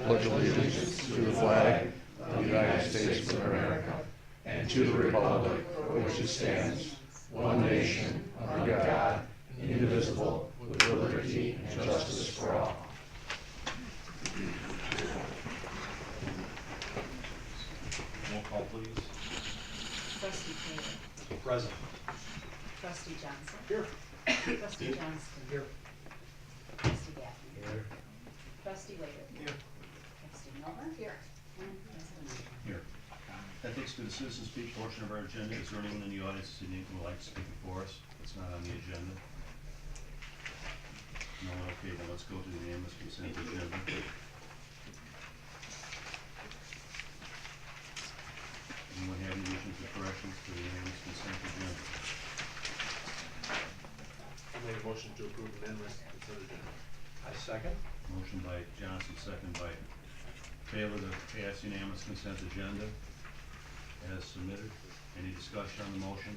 pledge allegiance to the flag of the United States of America and to the republic for which it stands, one nation, under God, indivisible, with liberty and justice for all. Roll call, please. Trustee Taylor. Present. Trustee Johnson. Here. Trustee Johnston. Here. Trustee Gaffney. Here. Trustee Waiter. Here. Trustee Milner. Here. And Trustee Miller. Here. That takes to the citizen speak portion of our agenda. Is there anyone in the audience who would like to speak before us? It's not on the agenda. No one? Okay, then let's go to the unanimous consent agenda. Anyone have any additions or corrections to the unanimous consent agenda? I'll make a motion to approve amendments to the consent agenda. I second. Motion by Johnson, second by Taylor to pass unanimous consent agenda as submitted. Any discussion on the motion?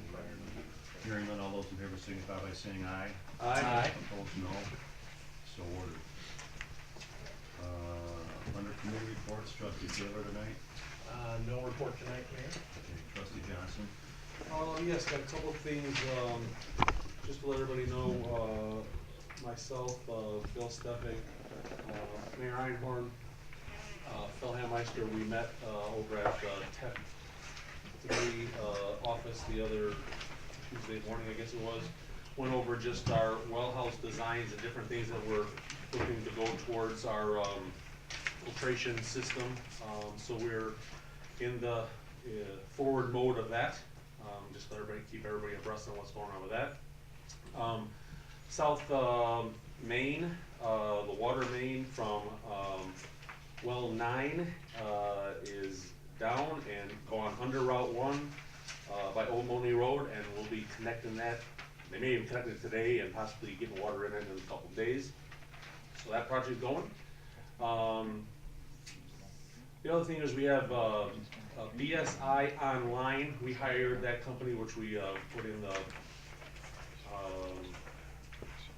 Hearing none, all those in favor signify by saying aye. Aye. Opposed, no. So ordered. Under committee reports, trustee Taylor tonight. No report tonight, Mayor. Okay, trustee Johnson. Yes, got a couple of things, just to let everybody know, myself, Bill Stefik, Mayor Einhorn, Phil Hammeister, we met, over at, Tech 3, office the other Tuesday morning, I guess it was. Went over just our well house designs and different things that we're looking to go towards our, filtration system. So we're in the forward mode of that. Just let everybody, keep everybody abreast on what's going on with that. South Main, the water main from well 9 is down and gone under Route 1 by Old Money Road, and we'll be connecting that. They may even connect it today and possibly getting water in it in a couple of days. So that project's going. The other thing is we have BSI Online. We hired that company, which we put in the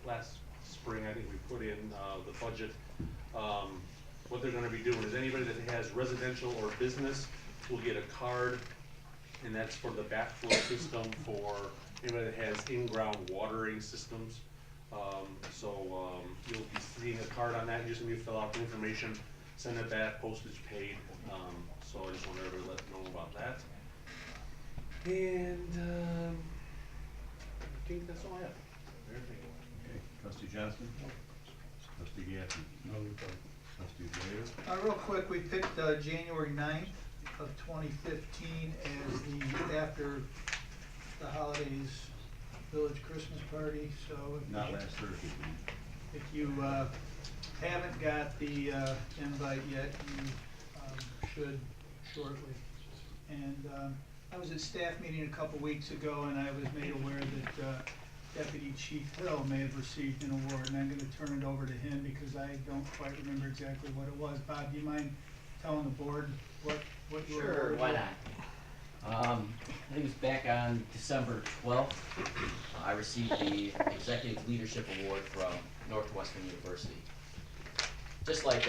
last spring. I think we put in the budget. What they're going to be doing is anybody that has residential or business will get a card, and that's for the backflow system for anybody that has in-ground watering systems. You'll be seeing a card on that. You just need to fill out the information, send it back, postage paid. So I just want everybody to let them know about that. And I think that's all I have. Okay, trustee Johnson. Trustee Gaffney. No report. Trustee Waiter. Real quick, we picked January 9th of 2015 as the after the holidays village Christmas party. So Not last Thursday. if you haven't got the invite yet, you should shortly. And I was at staff meeting a couple weeks ago, and I was made aware that Deputy Chief Hill may have received an award, and I'm going to turn it over to him because I don't quite remember exactly what it was. Bob, do you mind telling the board what you were Sure, awarded why with? not? I think it was back on December 12th. I received the Executive Leadership Award from Northwestern University. Just like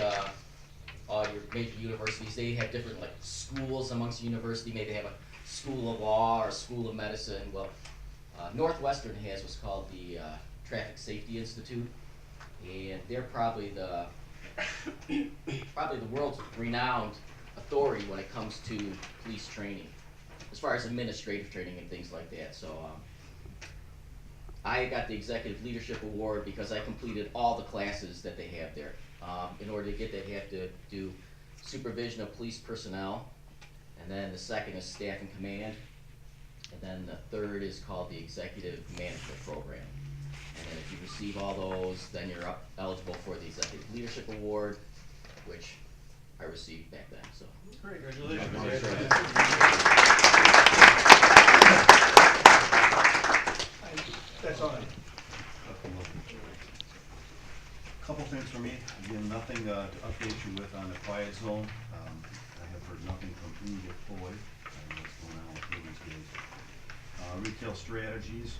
all your major universities, they have different like schools amongst the university. Maybe they have a school of law or a school of medicine. Well, Northwestern has what's called the Traffic Safety Institute, and they're probably the world's renowned authority when it comes to police training, as far as administrative training and things like that. So I got the Executive Leadership Award because I completed all the classes that they have there. In order to get that, you have to do supervision of police personnel, and then the second is staff and command, and then the third is called the Executive Management Program. And then if you receive all those, then you're eligible for the Executive Leadership Award, which I received back then. So Great, congratulations. That's all right. Couple things for me. Again, nothing to update you with on the quiet zone. I have heard nothing from India Floyd. What's going on with him these days. Retail Strategies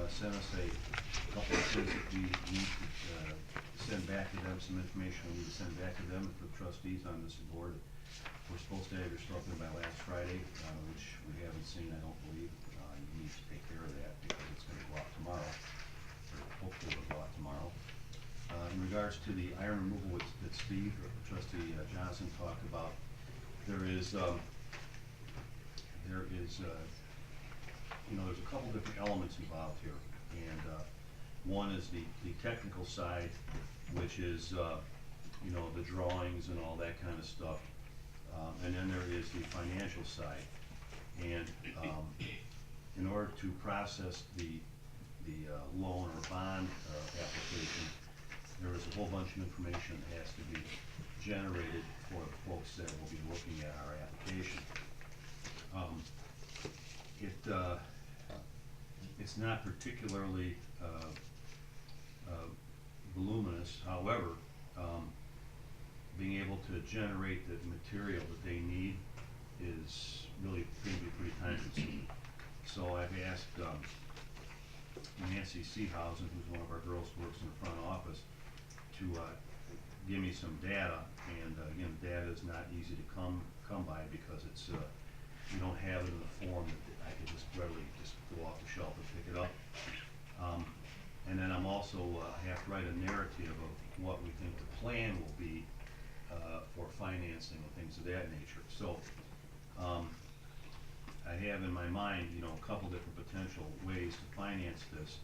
sent us a couple of things that we need to send back to them some information we need to send back to them, the trustees on this board. We're supposed to have your stuff in by last Friday, which we haven't seen, I don't believe. You need to take care of that because it's gonna go out tomorrow, or hopefully it'll go out tomorrow. In regards to the iron removal that Steve, trustee Johnson talked about, there's a couple different elements involved here. And one is the technical side, which is, the drawings and all that kind of stuff. And then there is the financial side. And in order to process the loan or bond application, there is a whole bunch of information that has to be generated for the folks that will be looking at our application. It's not particularly voluminous. However, being able to generate the material that they need is really going to be pretty time consuming. So I've asked Nancy Seehausen, who's one of our girls who works in the front office, to give me some data. And again, data is not easy to come by because it's we don't have it in the form that I could just readily just go off the shelf and pick it up. And then I'm also have to write a narrative of what we think the plan will be for financing and things of that nature. So I have in my mind, a couple different potential ways to finance this.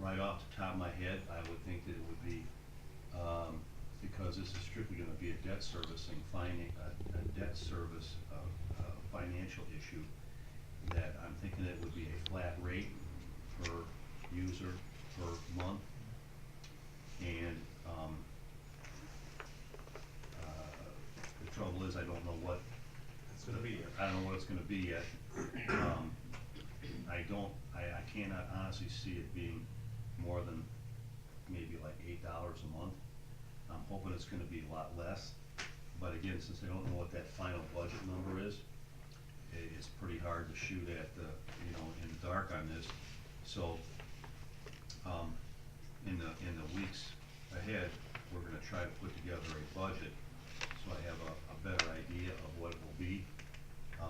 Right off the top of my head, I would think that it would be, because this is strictly going to be a debt servicing financial issue, that I'm thinking it would be a flat rate per user per month. And the trouble is, I don't know what it's going to be. I don't know what it's going to be yet. I cannot honestly see it being more than maybe like $8 a month. I'm hoping it's going to be a lot less. But again, since I don't know what that final budget number is, it's pretty hard to shoot at in the dark on this. So in the weeks ahead, we're going to try to put together a budget so I have a better idea of what it will be. I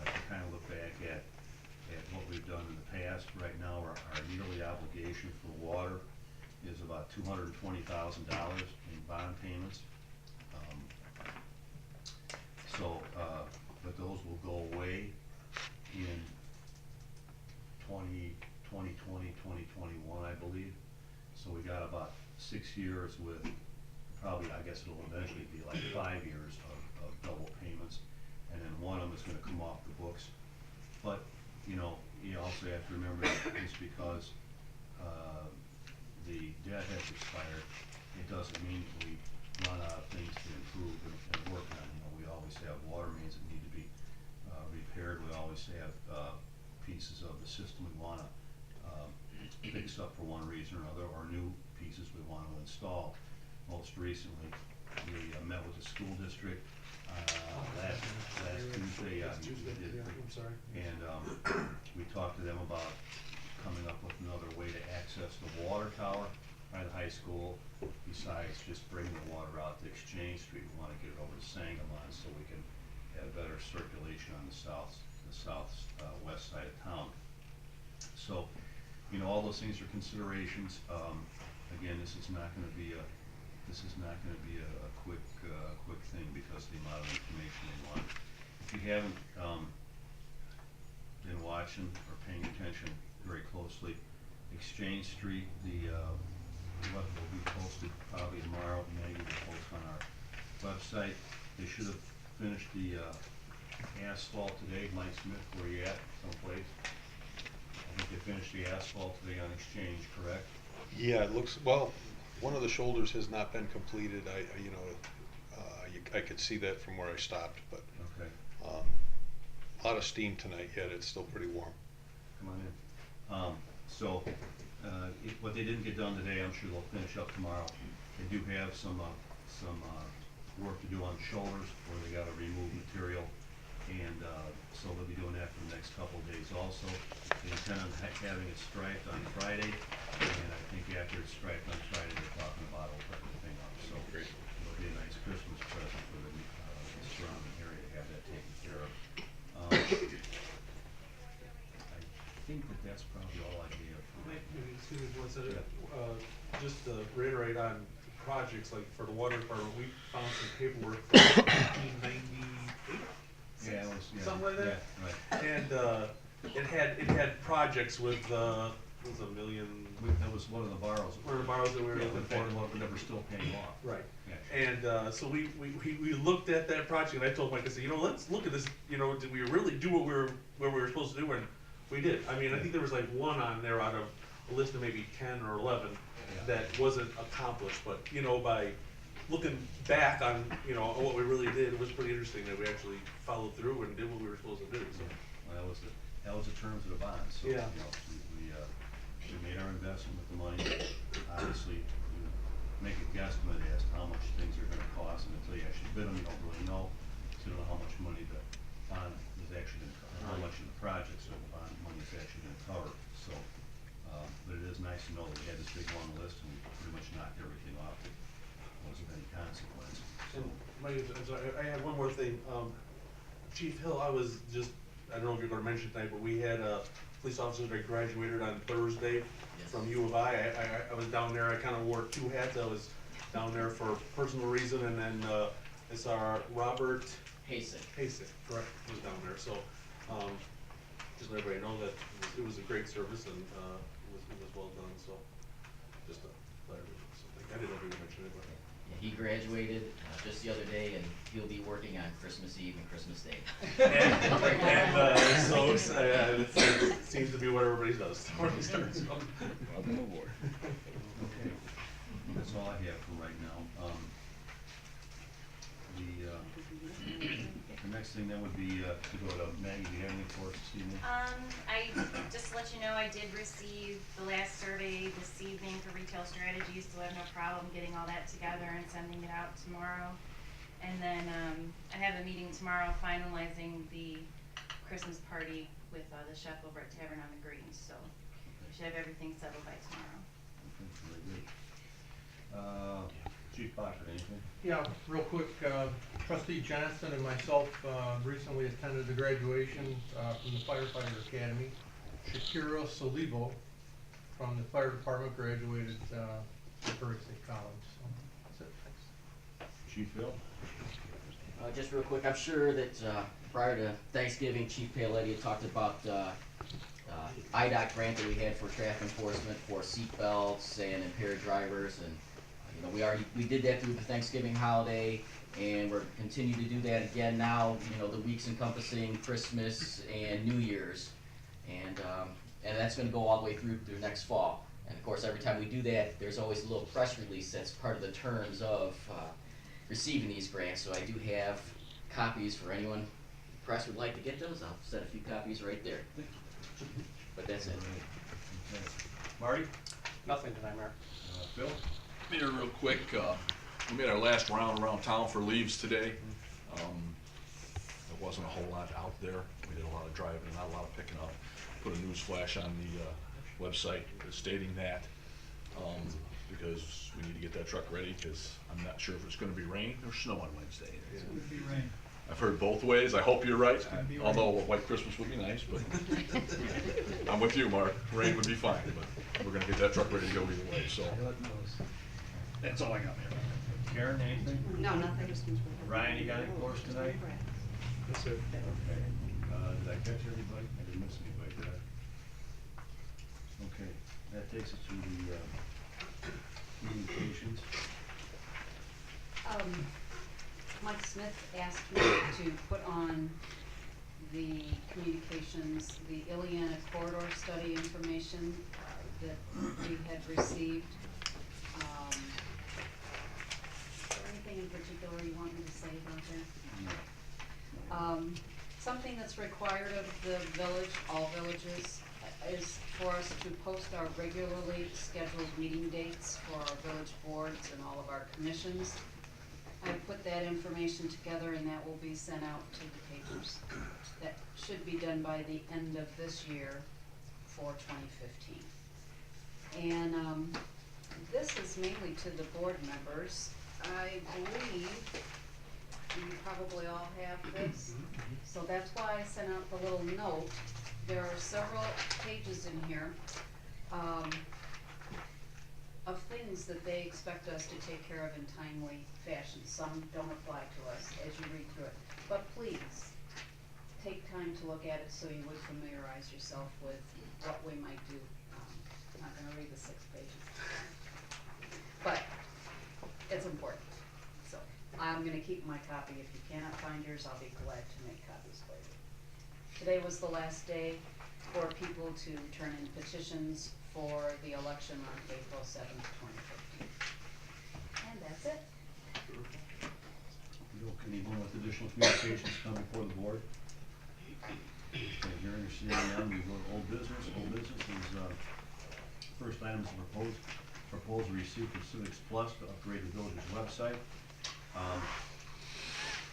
can kind of look back at what we've done in the past. Right now, our yearly obligation for water is about $220,000 in bond payments. But those will go away in 2020, 2021, I believe. So we got about 6 years with probably, I guess it'll eventually be like 5 years of double payments. And then one of them is going to come off the books. But, you also have to remember just because the debt has expired, it doesn't mean that we run out of things to improve and work on. We always have water mains that need to be repaired. We always have pieces of the system we want to fix up for one reason or another, or new pieces we want to install. Most recently, we met with the school district last Tuesday. I'm sorry. And we talked to them about coming up with another way to access the water tower by the high school, besides just bringing the water out to Exchange Street. We want to get it over to Sangamon so we can have better circulation on the southwest side of town. So, all those things are considerations. Again, this is not going to be a quick thing because of the amount of information they want. If you haven't been watching or paying attention very closely, Exchange Street, what will be posted probably tomorrow, maybe we'll post on our website. They should have finished the asphalt today. Mike Smith, where you at? Someplace? I think they finished the asphalt today on Exchange, correct? Yeah, it looks, well, one of the shoulders has not been completed. I could see that from where I stopped, but Okay. a lot of steam tonight yet. It's still pretty warm. Come on in. What they didn't get done today, I'm sure they'll finish up tomorrow. They do have some work to do on shoulders where they got to remove material And, so they'll be doing that for the next couple of days also. They intend on having it striped on Friday, and I think after it's striped on Friday, they're talking about opening the thing up, so. Great. It'll be a nice Christmas present for the surrounding area to have that taken care of. I think that that's probably all I have for right now. Excuse me, one second. Yeah. Just to reiterate on projects, like for the water department, we found some paperwork from 1998. Yeah, it was, yeah. Something like that? Yeah, right. And, it had projects with, it was $1 million. That was one of the borrows. One of the borrows that we were Yeah, looking but for. that we're still paying off. Right. Yeah. And, so we looked at that project, and I told Mike, I said, you know, let's look at this, you know, did we really do what where we were supposed to do? And we did. I mean, I think there was like one on there out of a list of maybe 10 or 11 Yeah. that wasn't accomplished, but, you know, by looking back on, you know, what we really did, it was pretty interesting that we actually followed through and did what we were supposed to do, so. Well, that was the terms of the bond, so, you Yeah. know, we made our investment with the money. Obviously, you make a guesstimate as to how much things are gonna cost, and until you actually bid them, you don't really know. So you don't know how much money the bond is actually gonna cover, how much of the projects or the bond money is actually gonna cover, so. But it is nice to know that we had this big long list and we pretty much knocked everything off that wasn't any consequence, so. And Mike, I'm sorry, I have one more thing. Chief Hill, I don't know if you're gonna mention tonight, but we had a police officer that graduated on Thursday from U of I. I was down there, I kinda wore two hats. I was down there for a personal reason, and then, I saw Robert Hasek. correct, was down there, so, just let everybody know that it was a great service and, it was well done, so, just to let everybody know. So, I didn't know if you mentioned it, but. Yeah, he graduated just the other day, and he'll be working on Christmas Eve and Christmas Day. It seems to be what everybody does. Okay, that's all I have for right now. The next thing then would be, to go to Maggie, do you have anything for us this evening? I, just to let you know, I did receive the last survey this evening for retail strategies, so I have no problem getting all that together and sending it out tomorrow. And then, I have a meeting tomorrow finalizing the Christmas party with, the chef over at Tavern on the Green, so we should have everything settled by tomorrow. Okay, very good. Chief Bacher, anything? Yeah, real quick, trustee Johnson and myself recently attended the graduation from the firefighter academy. Shakira Solivo from the fire department graduated Prairie State College, so that's it, thanks. Chief Bill? Just real quick, I'm sure that prior to Thanksgiving, Chief Paoletti had talked about IDOT grant that we had for traffic enforcement for seat belts and impaired drivers, and you know, we did that through the Thanksgiving holiday, and we're continuing to do that again now. You know, the weeks encompassing Christmas and New Year's, and that's going to go all the way through next fall. And of course, every time we do that, there's always a little press release that's part of the terms of receiving these grants. So I do have copies for anyone the press would like to get those. I'll set a few copies right there. But that's it. Okay. Marty? Nothing tonight, Mayor. Bill? Mayor, real quick, we made our last round around town for leaves today. There wasn't a whole lot out there. We did a lot of driving, not a lot of picking up. Put a news flash on the website stating that, because we need to get that truck ready, because I'm not sure if it's gonna be rain or snow on Wednesday. It's gonna be rain. I've heard both ways. I hope you're right, gonna be rain. although a white Christmas would be nice, but I'm with you, Mark. Rain would be fine, but we're gonna get that truck ready to go either way, so. That's all I got, Mayor. Karen, anything? No, nothing. Ryan, you got any for us tonight? That's it. Okay. Did I catch everybody? I didn't miss anybody, did I? Okay, that takes us to the communications. Mike Smith asked me to put on the communications, the Ileana corridor study information that we had received. Is there anything in particular you want me to say about that? Something that's required of the village, all villages, is for us to post our regularly scheduled meeting dates for our village boards and all of our commissions. I put that information together and that will be sent out to the papers. That should be done by the end of this year for 2015. And this is mainly to the board members. I believe you probably all have this, so that's why I sent out the little note. There are several pages in here of things that they expect us to take care of in timely fashion. Some don't apply to us as you read through it. But please, take time to look at it so you would familiarize yourself with what we might do. I'm not gonna read the 6 pages. But it's important. So I'm gonna keep my copy. If you cannot find yours, I'll be glad to make copies for you. Today was the last day for people to turn in petitions for the election on April 7th, 2015. And that's it. Anyone with additional communications come before the board? Okay, hearing or seeing none, we go to old business. Old business is, first item is proposal received from Civics Plus to upgrade the village's website.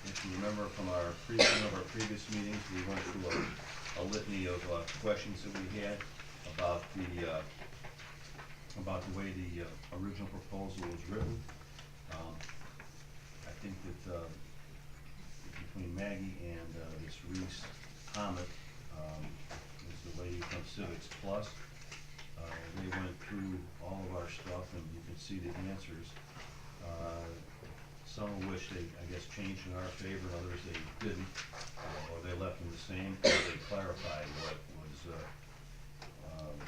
If you remember from one of our previous meetings, we went through a litany of questions that we had about the way the original proposal was written. I think that between Maggie and this Reese Hammett, is the lady from Civics Plus. They went through all of our stuff and you can see the answers. Some of which they, I guess, changed in our favor, and others they didn't, or they left them the same, or they clarified what was,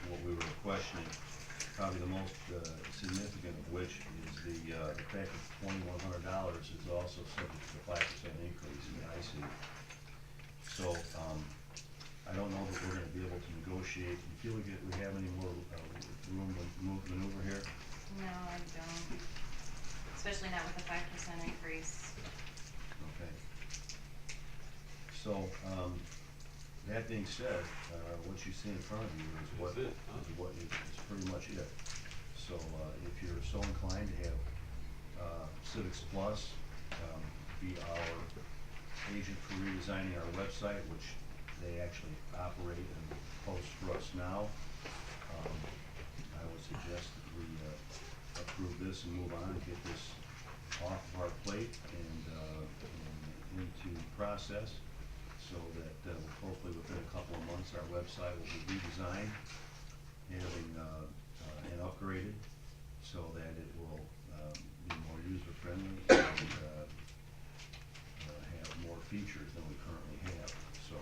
what we were questioning. Probably the most significant of which is the fact that $2,100 is also subject to the 5% increase in the IC. So, I don't know that we're gonna be able to negotiate. Do you feel like we have any more room to maneuver here? No, I don't. Especially not with the 5% increase. Okay. So, that being said, what you see in front of you is what is pretty much it. So, if you're so inclined to have Civics Plus be our agent for redesigning our website, which they actually operate and post for us now, I would suggest that we approve this and move on and get this off of our plate and into process, so that hopefully within a couple of months our website will be redesigned, having and upgraded, so that it will be more user friendly and have more features than we currently have. So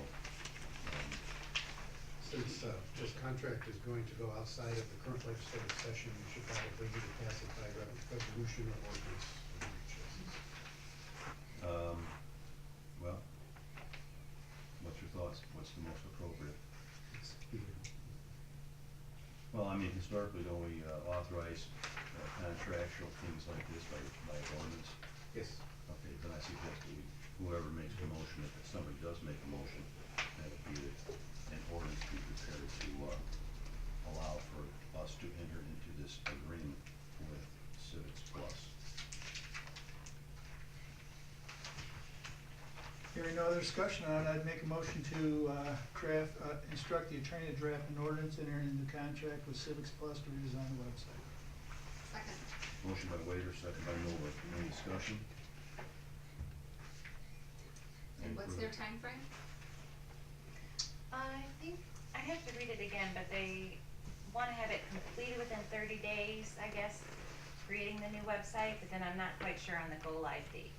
since this contract is going to go outside of the current legislative session, we should probably either pass it by resolution or ordinance. well, what's your thoughts? What's the most appropriate? Well, I mean, historically, don't we authorize contractual things like this by ordinance? Yes. Okay, then I suggest that whoever makes the motion, if somebody does make a motion, that it be an ordinance be prepared to allow for us to enter into this agreement with Civics Plus. Hearing no other discussion on it, I'd make a motion to instruct the attorney to draft an ordinance, enter into contract with Civics Plus to redesign the website. Second. Motion by Waiter, second by Miller. Any discussion? And Any what's further- their time frame? I think, I have to read it again, but they wanna have it completed within 30 days, I guess, creating the new website, but then I'm not quite sure on the go-live date.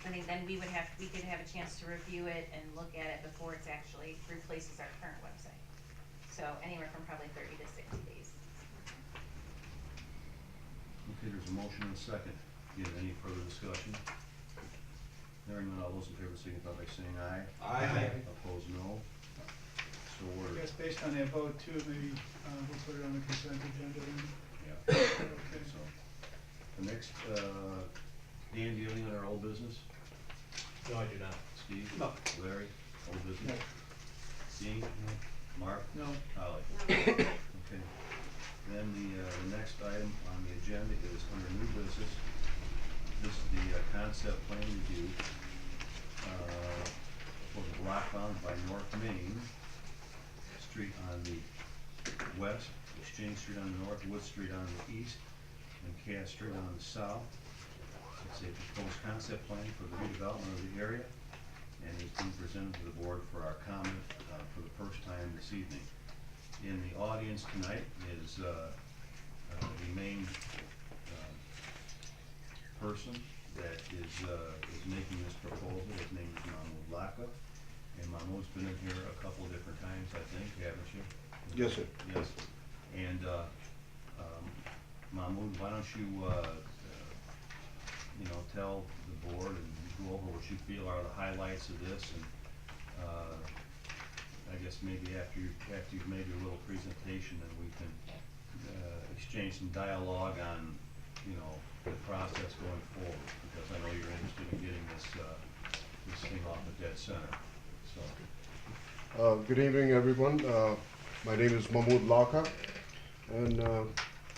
I think then we could have a chance to review it and look at it before it's actually replaces our current website. So anywhere from probably 30 to 60 days. Okay, there's a motion and a second. Again, any further discussion? Hearing none, all those in favor signify by saying aye. Aye. Opposed, no. So I ordered. guess based on that vote too, maybe we'll put it on the consent agenda then. Yeah. Okay. So, the next, Dan, do you have any other old business? No, I do not. Steve? No. Larry? Old business? Dean? Mark? No. Holly? No. Okay. Then the next item on the agenda is under new business. This is the concept plan review for the block bounded by North Main Street on the west, Exchange Street on the north, Wood Street on the east, and Cass Street on the south. It's a proposed concept plan for the redevelopment of the area, and is being presented to the board for our comment for the first time this evening. In the audience tonight is the main person that is making this proposal. His name is Mahmoud Lakha, and Mahmoud's been in here a couple of different times, I think, haven't you? Yes, sir. Yes. And Mahmoud, why don't you tell the board and go over what you feel are the highlights of this, and I guess maybe after you've made your little presentation, then we can exchange some dialogue on, the process going forward, because I know you're interested in getting this thing off of dead center, so. Good evening, everyone. My name is Mahmoud Lakha, and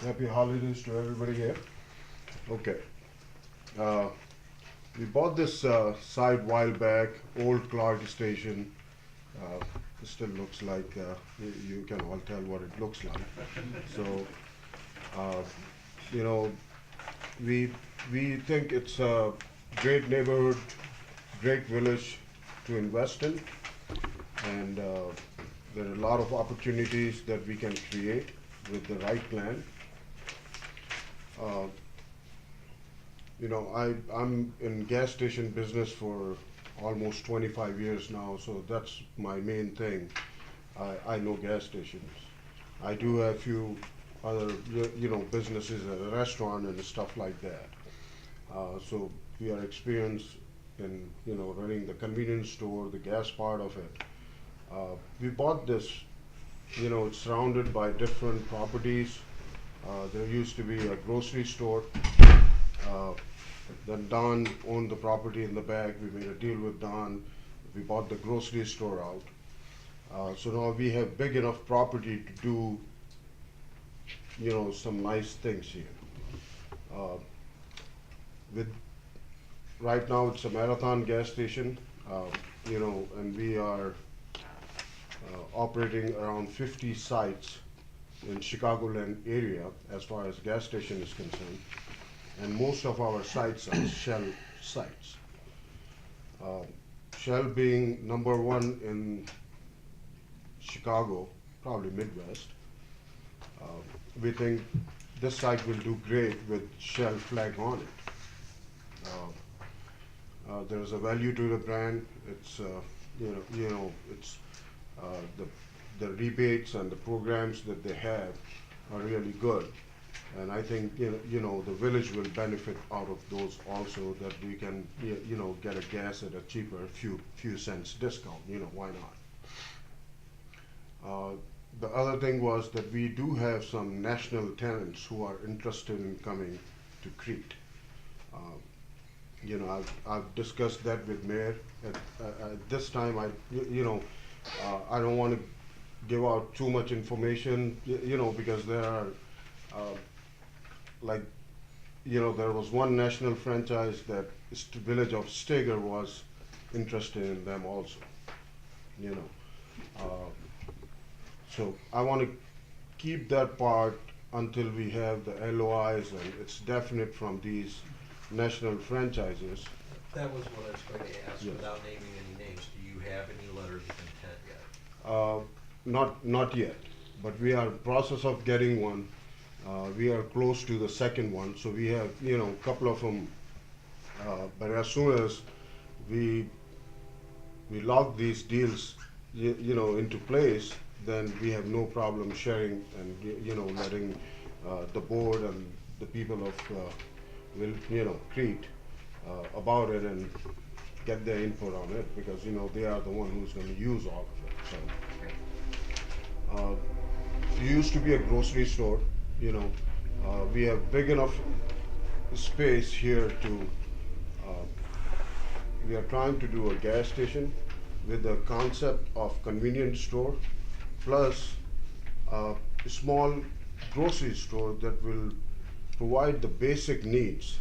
happy holidays to everybody here. Okay. We bought this site while back, old Clark Station. It still looks like, you can all tell what it looks like. So, we think it's a great neighborhood, great village to invest in, and there are a lot of opportunities that we can create with the right plan. I'm in gas station business for almost 25 years now, so that's my main thing. I know gas stations. I do have a few other, businesses, a restaurant and stuff like that. So we are experienced in, running the convenience store, the gas part of it. We bought this, it's surrounded by different properties. There used to be a grocery store. Then Don owned the property in the back. We made a deal with Don. We bought the grocery store out. So now we have big enough property to do, some nice things here. Right now it's a Marathon gas station, and we are operating around 50 sites in Chicagoland area as far as gas station is concerned. And most of our sites are Shell sites. Shell being number one in Chicago, probably Midwest. We think this site will do great with Shell flag on it. There's a value to the brand. It's it's the rebates and the programs that they have are really good. And I think, the village will benefit out of those also, that we can, get a gas at a cheaper, few cents discount, why not? The other thing was that we do have some national tenants who are interested in coming to Crete. I've discussed that with Mayor. At this time, I don't want to give out too much information, because there are, there was one national franchise that the village of Steger was interested in them also, So I want to keep that part until we have the LOIs and it's definite from these national franchises. That was what I was going to ask, Yes. without naming any names. Do you have any letters of intent yet? Not yet, but we are in process of getting one. We are close to the second one, so we have, a couple of them. But as soon as we lock these deals, into place, then we have no problem sharing and, letting the board and the people of, Crete about it and get their input on it, because, they are the one who's gonna use all of it, so. It used to be a grocery store, we have big enough space here to, we are trying to do a gas station with the concept of convenience store, plus a small grocery store that will provide the basic needs.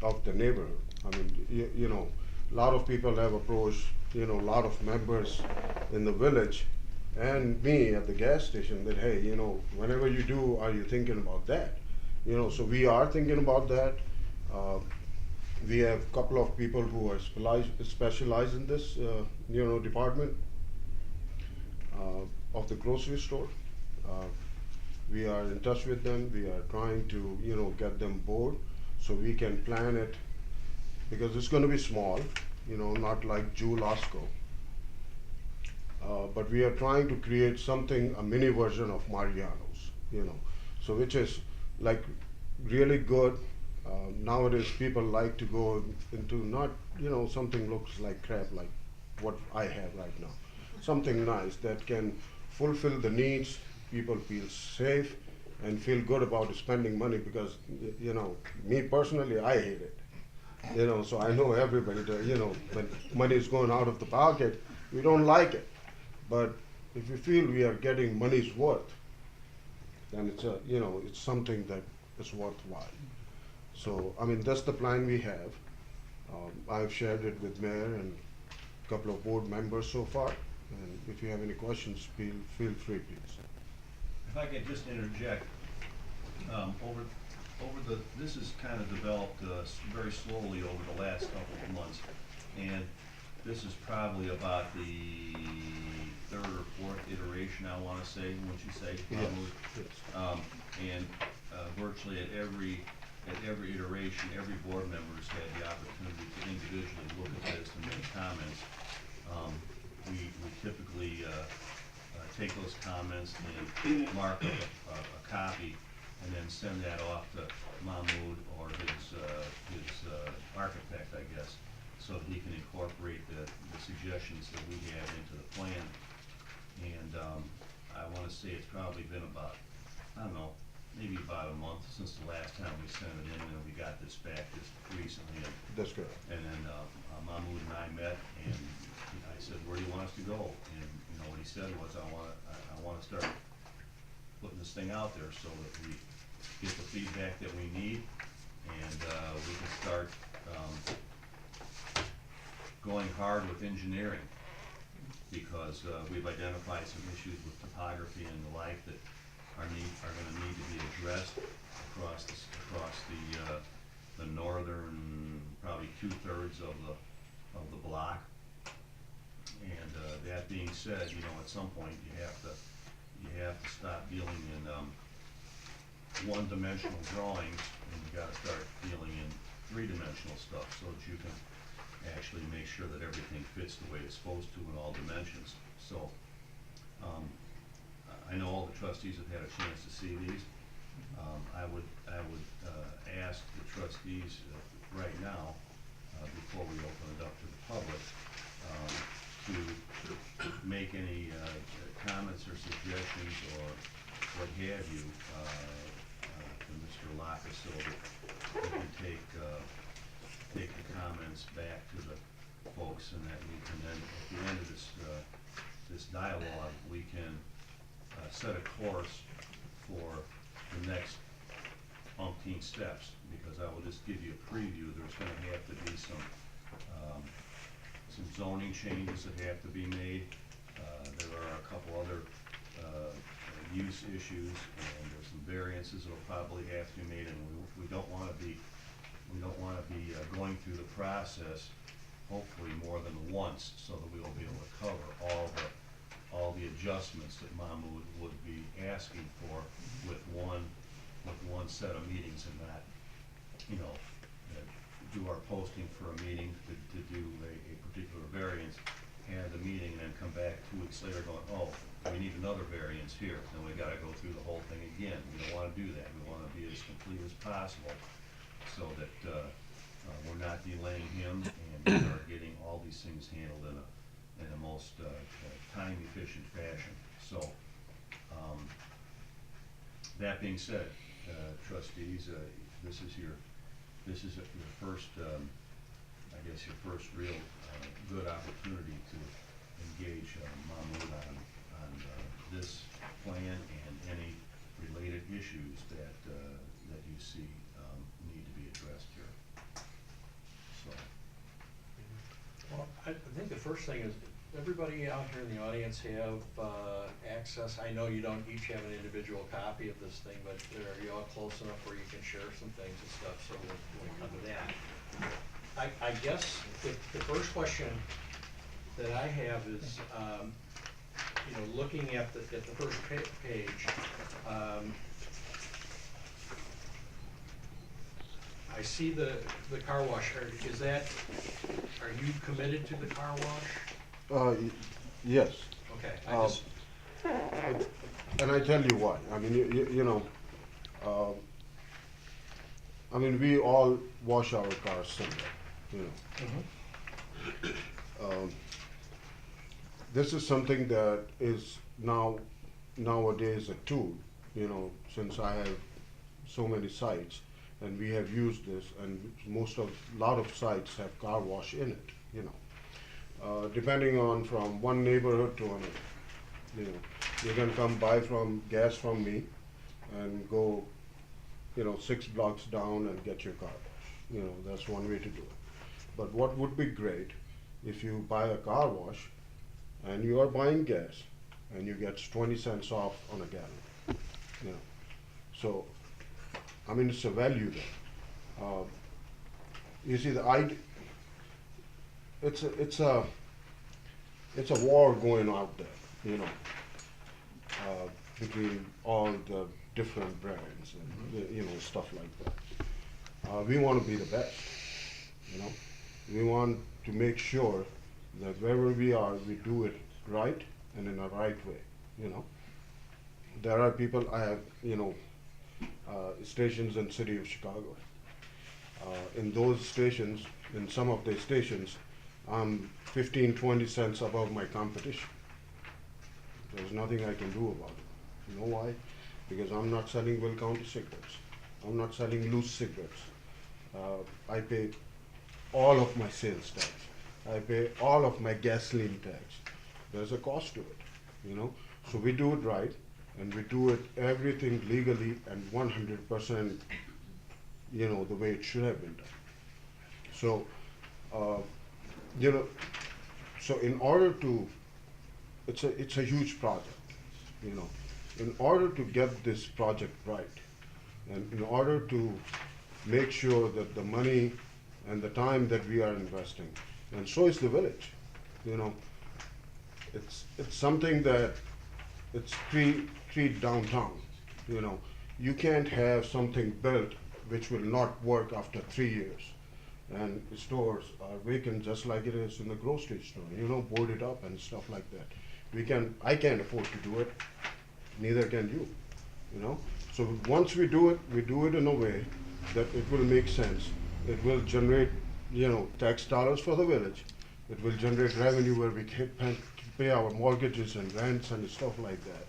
of the neighborhood. I mean, you know, a lot of people have approached, you know, a lot of members in the village and me at the gas station that, hey, you know, whenever you do, are you thinking about that? You know, so we are thinking about that. Uh, we have a couple of people who are specialize in this, you know, department of the grocery store. Uh, we are in touch with them. We are trying to, you know, get them board so we can plan it, because it's going to be small, you know, not like Jewel Osco. But we are trying to create something, a mini version of Mariano's, you know, so which is like really good. Nowadays, people like to go into not, you know, something looks like crap like what I have right now. Something nice that can fulfill the needs, people feel safe and feel good about spending money, because, you know, me personally, I hate it. You know, so I know everybody, you know, when money is going out of the pocket, we don't like it. But if we feel we are getting money's worth, then it's a, you know, it's something that is worthwhile. So, I mean, that's the plan we have. I've shared it with mayor and a couple of board members so far. And if you have any questions, feel free, please. If I could just interject, this has kind of developed very slowly over the last couple of months, and this is probably about the third or fourth iteration, I want to say, wouldn't you say, Mahmoud? Yes. And virtually at every iteration, every board member has had the opportunity to individually look at this and make comments. We typically take those comments and mark up a copy and then send that off to Mahmoud or his architect, I guess, so that he can incorporate the suggestions that we have into the plan. And I want to say it's probably been about, I don't know, maybe about a month since the last time we sent it in, and we got this back just recently. That's correct. And then Mahmoud and I met, and I said, "Where do you want us to go?" And you know what he said was, "I want to start putting this thing out there so that we get the feedback that we need, and we can start going hard with engineering, because we've identified some issues with topography and the like that are going to need to be addressed across the northern, probably 2/3 of the block. And that being said, you know, at some point you have to stop dealing in one-dimensional drawings, and you got to start dealing in three-dimensional stuff so that you can actually make sure that everything fits the way it's supposed to in all dimensions. So I know all the trustees have had a chance to see these. I would ask the trustees right now, before we open it up to the public, to make any comments or suggestions or what have you to Mr. Lakha, so that we can take the comments back to the folks, and that we can then, at the end of this dialogue, we can set a course for the next umpteen steps. Because I will just give you a preview, there's going to have to be some zoning changes that have to be made. There are a couple other use issues, and there's some variances that will probably have to be made, and we don't want to be going through the process hopefully more than once, so that we will be able to cover all the adjustments that Mahmoud would be asking for with one set of meetings, and not, you know, do our posting for a meeting to do a particular variance, have the meeting, and then come back 2 weeks later going, oh, we need another variance here, then we gotta go through the whole thing again. We don't wanna do that. We wanna be as complete as possible, so that we're not delaying him, and we are getting all these things handled in a most time-efficient fashion. So, that being said, trustees, this is your first, I guess your first real good opportunity to engage Mahmoud on this plan and any related issues that you see need to be addressed here. first thing is, everybody out here in the audience have, access? I know you don't each have an individual copy of this thing, but are you all close enough where you can share some things and stuff, so we'll come to that. I guess the first question that I have is, you know, looking at the first page, I see the car wash. Are you committed to the car wash? Yes. Okay, And I tell you why. I mean, you know, I mean, we all wash our cars somewhere, you know. This is something that is nowadays a tool, you know, since I have so many sites and we have used this, and lot of sites have car wash in it, you know. Depending on from one neighborhood to another, you know, you can come buy gas from me and go, you know, 6 blocks down and get your car wash. You know, that's one way to do it. But what would be great if you buy a car wash and you are buying gas and you get 20 cents off on a gallon, you know. So, I mean, it's a value there. You see, it's a war going out there, you know, between all the different brands and you know, stuff like that. We want to be the best, you know. We want to make sure that wherever we are, we do it right and in a right way, you know. There are people, I have, you know, stations in city of Chicago. In those stations, in some of the stations, I'm 15, 20 cents above my competition. There's nothing I can do about it. You know why? Because I'm not selling Will County cigarettes. I'm not selling loose cigarettes. I pay all of my sales tax. I pay all of my gasoline tax. There's a cost to it, you know. So we do it right, and we do it everything legally and 100%, you know, the way it should have been done. So, you know, so in order to, it's a huge project, you know. In order to get this project right, and in order to make sure that the money and the time that we are investing, and so is the village, you know, it's something that it's Crete downtown, you know. You can't have something built which will not work after 3 years, and stores are vacant just like it is in the grocery store, you know, boarded up and stuff like that. I can't afford to do it, neither can you know. So once we do it in a way that it will make sense. It will generate, you know, tax dollars for the village. It will generate revenue where we can pay our mortgages and rents and stuff like that.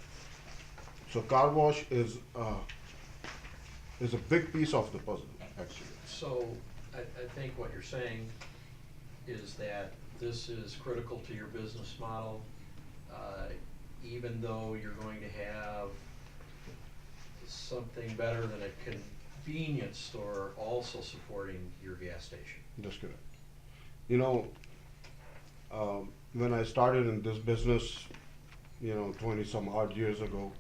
So car wash is a big piece of the puzzle, actually. So, I think what you're saying is that this is critical to your business model, even though you're going to have something better than a convenience store also supporting your gas station. That's correct. You know, when I started in this business, you know, 20 some odd years ago,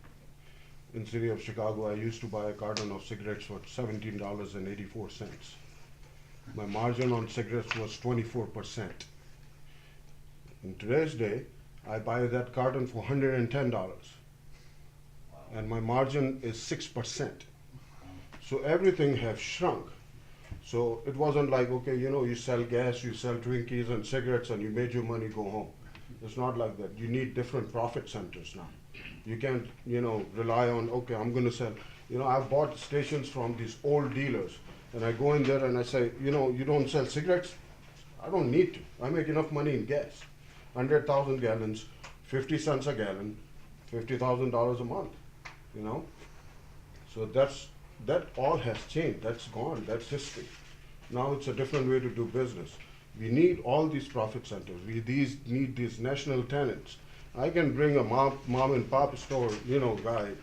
in city of Chicago, I used to buy a carton of cigarettes for $17.84. My margin on cigarettes was 24%. In today's day, I buy that carton for $110, and my margin is 6%. So everything has shrunk. So it wasn't like, okay, you know, you sell gas, you sell Twinkies and cigarettes, and you made your money, go home. It's not like that. You need different profit centers now. You can't, you know, rely on, okay, I'm going to sell. You know, I've bought stations from these old dealers, and I go in there and I say, you know, you don't sell cigarettes? I don't need to. I make enough money in gas. 100,000 gallons, 50 cents a gallon, $50,000 a month, you know? So that all has changed. That's gone. That's history. Now it's a different way to do business. We need all these profit centers. We need these national tenants. I can bring a mom and pop store, you know, guy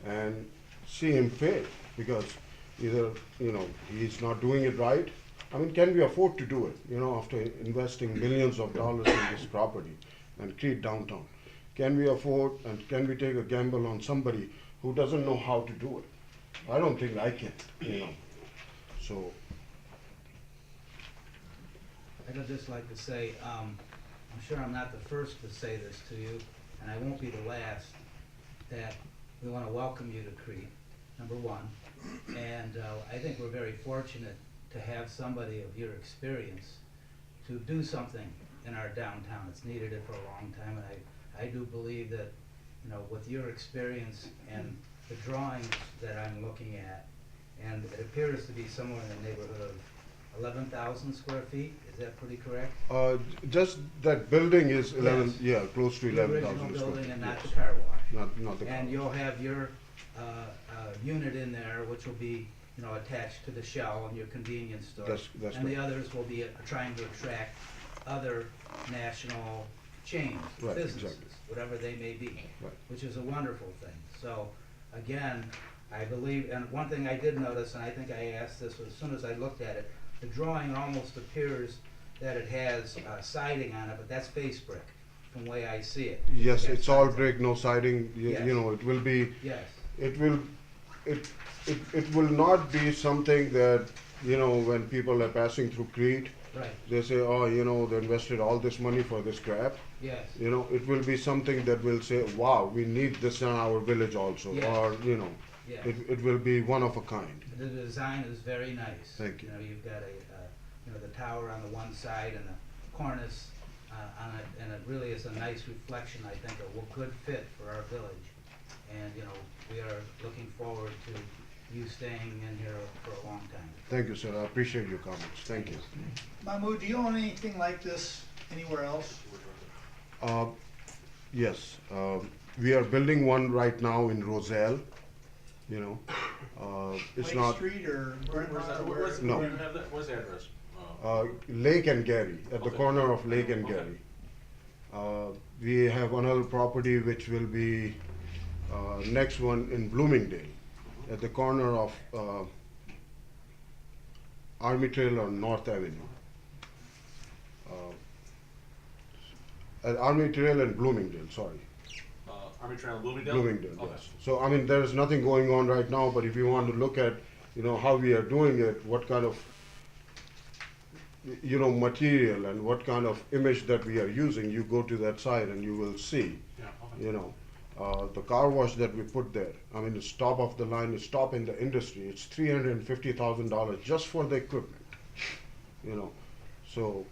and see him fail because either, you know, he's not doing it right, I mean, can we afford to do it, you know, after investing millions of dollars in this property and Crete downtown? Can we afford and can we take a gamble on somebody who doesn't know how to do it? I don't think I can, you know, so. I'd just like to say, I'm sure I'm not the first to say this to you, and I won't be the last, that we want to welcome you to Crete, number one. And I think we're very fortunate to have somebody of your experience to do something in our downtown. It's needed it for a long time, and I do believe that, you know, with your experience and the drawings that I'm looking at, and it appears to be somewhere in the neighborhood of 11,000 square feet, is that pretty correct? Just that building is 11, Yes. yeah, close to The 11,000 original square building feet. and not Yes. the car wash. Not the car And wash. you'll have your unit in there, which will be, you know, attached to the shell and your convenience store. That's And the right. others will be trying to attract other national chains, Right, businesses, exactly. whatever they may be, Right. which is a wonderful thing. So, again, I believe, and one thing I did notice, and I think I asked this as soon as I looked at it, the drawing almost appears that it has siding on it, but that's face brick, from the way I see it. Yes, That's it's all siding. brick, no siding, Yes. you know, it will be, Yes, it will, it will not be something that, you know, when people are passing through Crete, right, they say, oh, you know, they invested all this money for this crap. yes. You know, it will be something that will say, wow, we need this in our village also, Yes. or, you know, Yes. it will be one of a kind. The design is very nice. Thank you. You know, you've got you know, the tower on the one side and the cornice on it, and it really is a nice reflection, I think, a good fit for our village. And, you know, we are looking forward to you staying in here for a long time. Thank you, sir, I appreciate your comments, thank you. Mahmoud, do you own anything like this anywhere else? Yes, we are building one right now in Roselle, you know, it's Lake not, Street or Where's Brentwood that, or where's, No. where do you have that, where's the address? Lake and Gary, at the Okay. corner of Lake and Okay. Gary. We have another property which will be, next one in Bloomingdale, at the corner of Army Trail on North Avenue. At Army Trail and Bloomingdale, sorry, Army Trail in Bloomingdale? Bloomingdale, Okay. yes. So, I mean, there is nothing going on right now, but if you want to look at, you know, how we are doing it, what kind of, you know, material and what kind of image that we are using, you go to that site and you will see, Yeah, okay. you know. The car wash that we put there, I mean, it's top of the line, it's top in the industry, it's $350,000 just for the equipment, you know. So,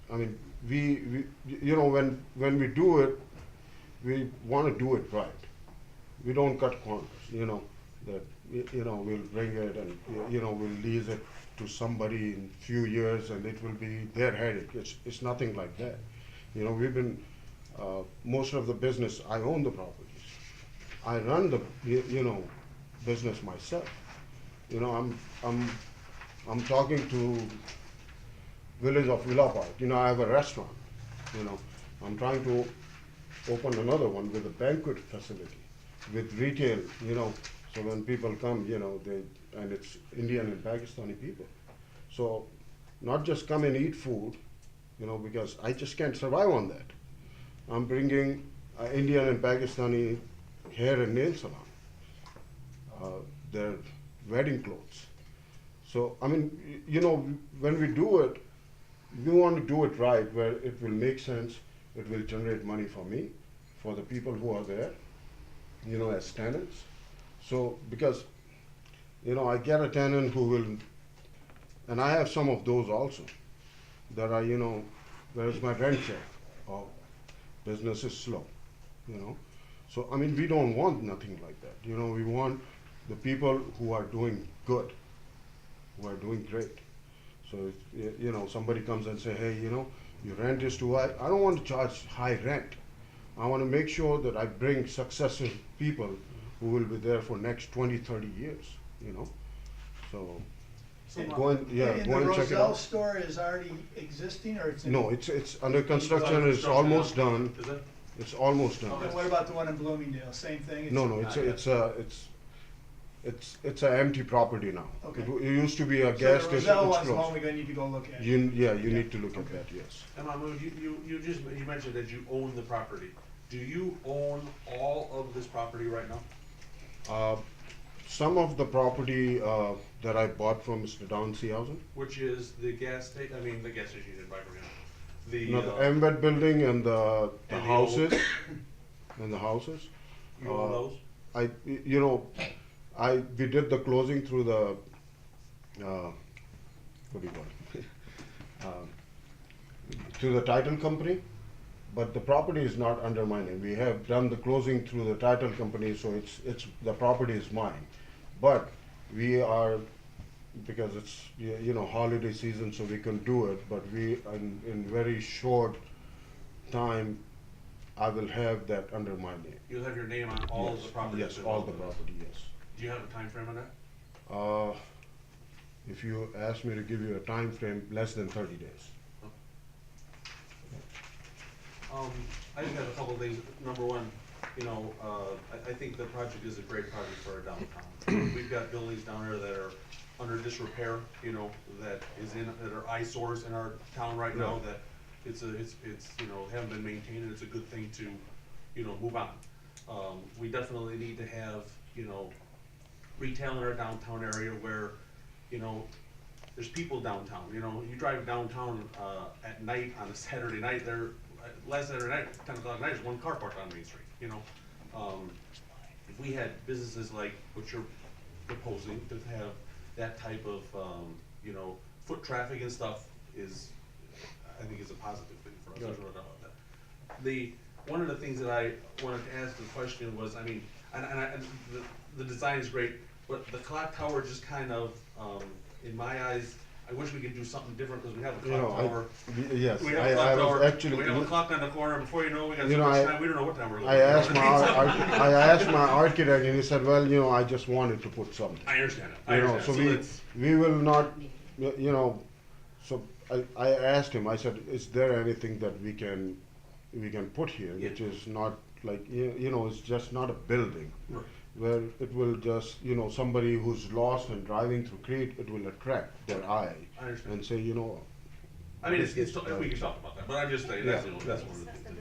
I mean, we, you know, when we do it, we want to do it right. We don't cut corners, you know, that, you know, we'll bring it and, you know, we'll lease it to somebody in few years and it will be their headache. It's nothing like that. You know, we've been, most of the business, I own the properties. I run the, you know, business myself. You know, I'm talking to village of Villa Park. You know, I have a restaurant. You know, I'm trying to open another one with a banquet facility, with retail. You know, so when people come, you know, and it's Indian and Pakistani people. So, not just come and eat food, you know, because I just can't survive on that. I'm bringing Indian and Pakistani hair and nail salon, their wedding clothes. So, I mean, you know, when we do it, we want to do it right, where it will make sense, it will generate money for me, for the people who are there, you know, as tenants. So, because, you know, I get a tenant who will, and I have some of those also, that are, you know, where's my rent check? Oh, business is slow, you know. So, I mean, we don't want nothing like that. You know, we want the people who are doing good, who are doing great. So if, you know, somebody comes and say, hey, you know, your rent is too high, I don't want to charge high rent. I want to make sure that I bring successive people who will be there for next 20, 30 years, you know. So, go and, yeah, And go the and check it Roselle out. store is already existing, or it's in? No, it's under construction, Under it's construction almost now. done, Is it? it's almost done. And what about the one in Bloomingdale, same thing? No, no, Not yet. it's It's an empty property now. Okay. It used to be a So gas the station, Roselle it's one's the one closed. we're gonna need to go look at. You need to look at that, yes. And Mahmoud, you mentioned that you own the property. Do you own all of this property right now? Some of the property that I bought from Mr. Don Seehausen, Which is the gas sta, I mean, the gas station in Birmingham. The, no, the MVET building and the and the houses, and the houses. you own those? We did the closing through the, what do you call it? Through the title company, but the property is not under my name. We have done the closing through the title company, so the property is mine. But we are, because it's, holiday season, so we can do it, but in very short time, I will have that under my name. You'll have your name on all of the property? Yes, all the property, yes. Do you have a time frame on that? If you ask me to give you a time frame, less than 30 days. I just have a couple of things. Number one, I think the project is a great project for our downtown. We've got buildings down there that are under disrepair, that are eyesores in our town right now, that haven't been maintained, and it's a good thing to, move on. We definitely need to have, retail in our downtown area where, there's people downtown. You drive downtown at night on a Saturday night, last Saturday night, 10 o'clock at night, there's one car parked on Main Street, If we had businesses like what you're proposing to have that type of, foot traffic and stuff I think is a positive thing for us. There's no doubt about that. One of the things that I wanted to ask the question was, and the design is great, but the clock tower just kind of, in my eyes, I wish we could do something different because we have a clock tower. Yes, We have I a clock was tower, actually. we have a clock on the corner, before you know, we got so You know, much I- time, we don't know what time we're looking I at. asked my architect, and he said, well, I just wanted to put something. I understand it, So that's- we will not, so I asked him, I said, is there anything that we can put here, which is not like, it's just not a building. Right. Where it will just, somebody who's lost and driving through Crete, it will attract their eye. I understand. And say, I mean, we can talk about that, but I'm just saying, that's one of the things.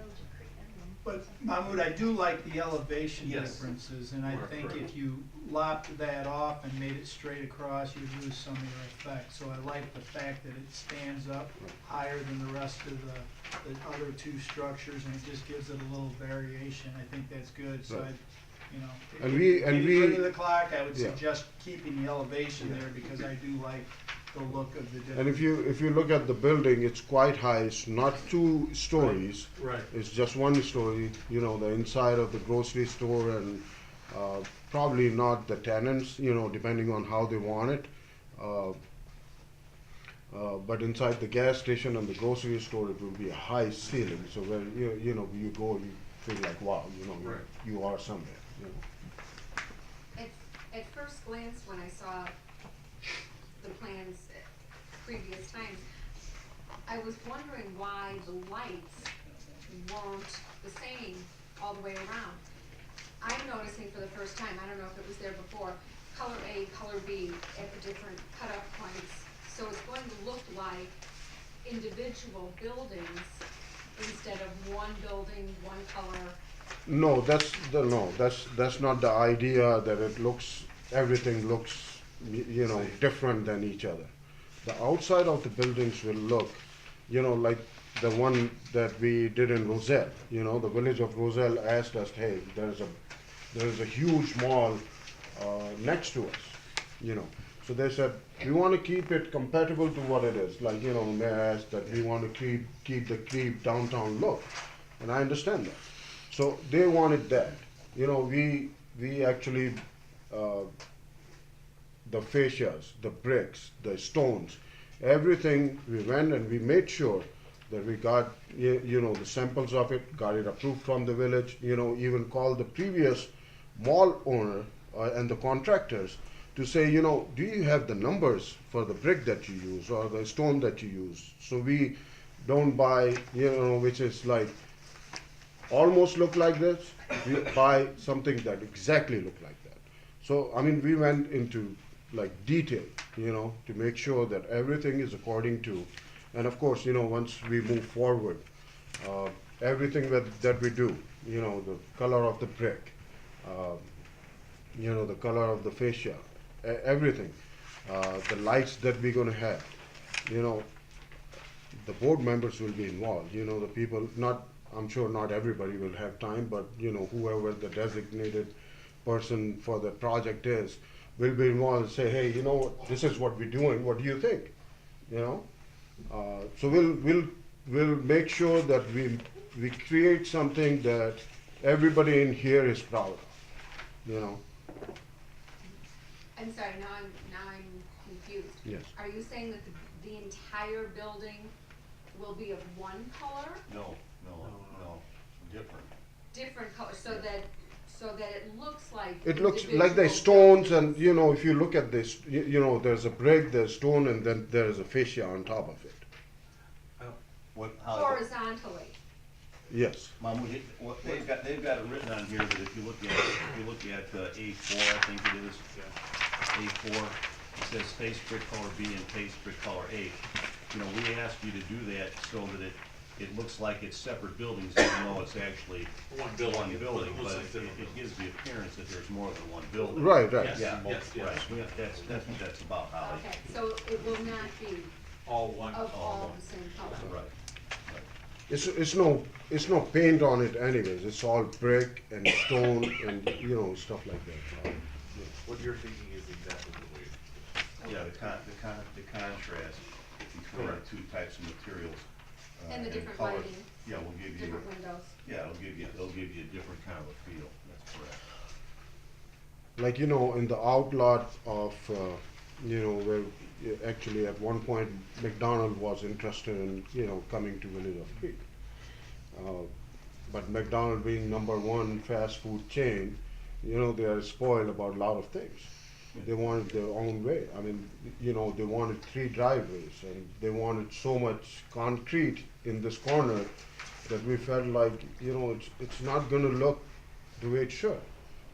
But Mahmoud, I do like the elevation Yes. differences, and I Correct, think correct. if you lopped that off and made it straight across, you'd lose some of your effect. So I like the fact that it stands up higher than the rest of the other two structures, and it just gives it a little variation. I think that's good, so Right. if And we- if and you we- get rid of the clock, I would Yeah. suggest keeping the elevation there, because I do like the look of the different. and if you look at the building, it's quite high, it's not 2 stories. Right. It's just 1 story, the inside of the grocery store, and probably not the tenants, depending on how they want it. But inside the gas station and the grocery store, it will be a high ceiling, so when you go, you feel like, wow, Right. you are somewhere. At first glance, when I saw the plans at previous times, I was wondering why the lights weren't the same all the way around. I'm noticing for the first time, I don't know if it was there before, color A, color B at the different cutoff points. So it's going to look like individual buildings instead of one building, one color. No, that's not the idea, that everything looks, different than each other. The outside of the buildings will look, like the one that we did in Roselle. The village of Roselle asked us, hey, there's a huge mall next to us, So they said, we want to keep it compatible to what it is. Like, Mayor asked that we want to keep the Crete downtown look. And I understand that. So they wanted that. We actually, the fascias, the bricks, the stones, everything, we went and we made sure that we got, the samples of it, got it approved from the village, even called the previous mall owner and the contractors to say, do you have the numbers for the brick that you use or the stone that you use? So we don't buy, which is like, almost look like this, we buy something that exactly look like that. So, I mean, we went into like detail, to make sure that everything is according to, and of course, once we move forward, everything that we do, the color of the brick, uh, the color of the fascia, everything, the lights that we're gonna have, you know, the board members will be involved, the people, I'm sure not everybody will have time, but, whoever the designated person for the project is, will be involved and say, hey, this is what we're doing, what do you think? So we'll make sure that we create something that everybody in here is proud of. I'm sorry, now I'm confused. Yes. Are you saying that the entire building will be of one color? No, different. Different color, so that it looks like It looks like the individual stones, and buildings. if you look at this, there's a brick, there's stone, and then there's a fascia on top of it. Horizontally. Yes. Mahmoud, they've got it written on here that if you look at A4, I think it is, A4, it says face brick color B and face brick color A. We asked you to do that so that it looks like it's separate buildings, even though it's actually One building, but it it gives the appearance that there's more than one building. Right. Yes, Yeah, yes, yes. right, that's about how they. Okay, so it will not be All one. of all the same color. Right. It's no paint on it anyways. It's all brick and stone and stuff like that. What you're thinking is exactly the way. Yeah, the contrast between the two types of materials. And the different color, lighting. Yeah, will give you. Different windows. Yeah, it'll give you a different kind of a feel, that's correct. Like in the outlot of where actually at one point McDonald was interested in coming to Village of Crete. But McDonald being #1 fast food chain, they are spoiled about a lot of things. They wanted their own way. I mean, they wanted 3 driveways, and they wanted so much concrete in this corner that we felt like, it's not gonna look the way it should.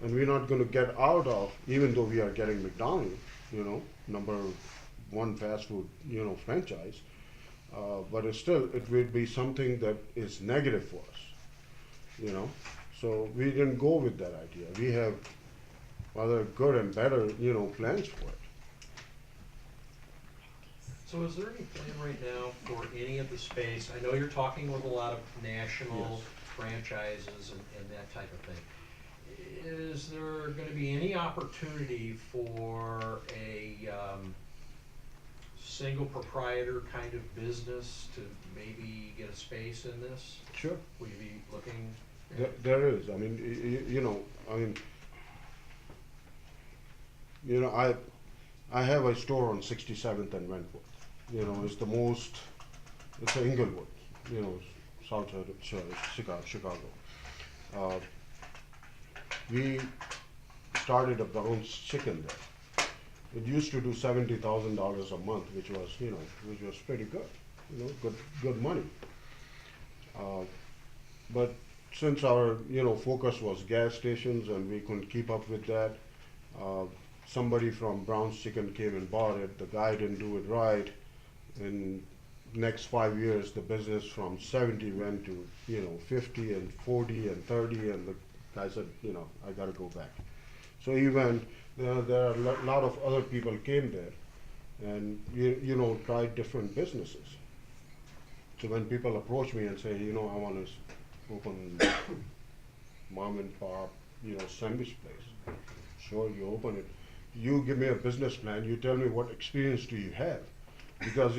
And we're not gonna get out of, even though we are getting McDonald's, #1 fast food, franchise. But it will be something that is negative for us, So we didn't go with that idea. We have other good and better, plans for it. So is there any plan right now for any of the space? I know you're talking with a lot of national Yes. franchises and that type of thing. Is there gonna be any opportunity for a, single proprietor kind of business to maybe get a space in this? Sure. Will you be looking? There is. I mean, I have a store on 67th and Wentworth. It's Inglewood, south side of Chicago. We started up our own chicken there. It used to do $70,000 a month, which was pretty good, good money. But since our, focus was gas stations and we couldn't keep up with that, somebody from Brown's Chicken came and bought it. The guy didn't do it right. In next 5 years, the business from 70 went to, 50 and 40 and 30, and the guy said, I gotta go back. So he went. There are a lot of other people came there, and tried different businesses. So when people approach me and say, I want to open mom and pop, sandwich place, sure, you open it. You give me a business plan. You tell me what experience do you have, because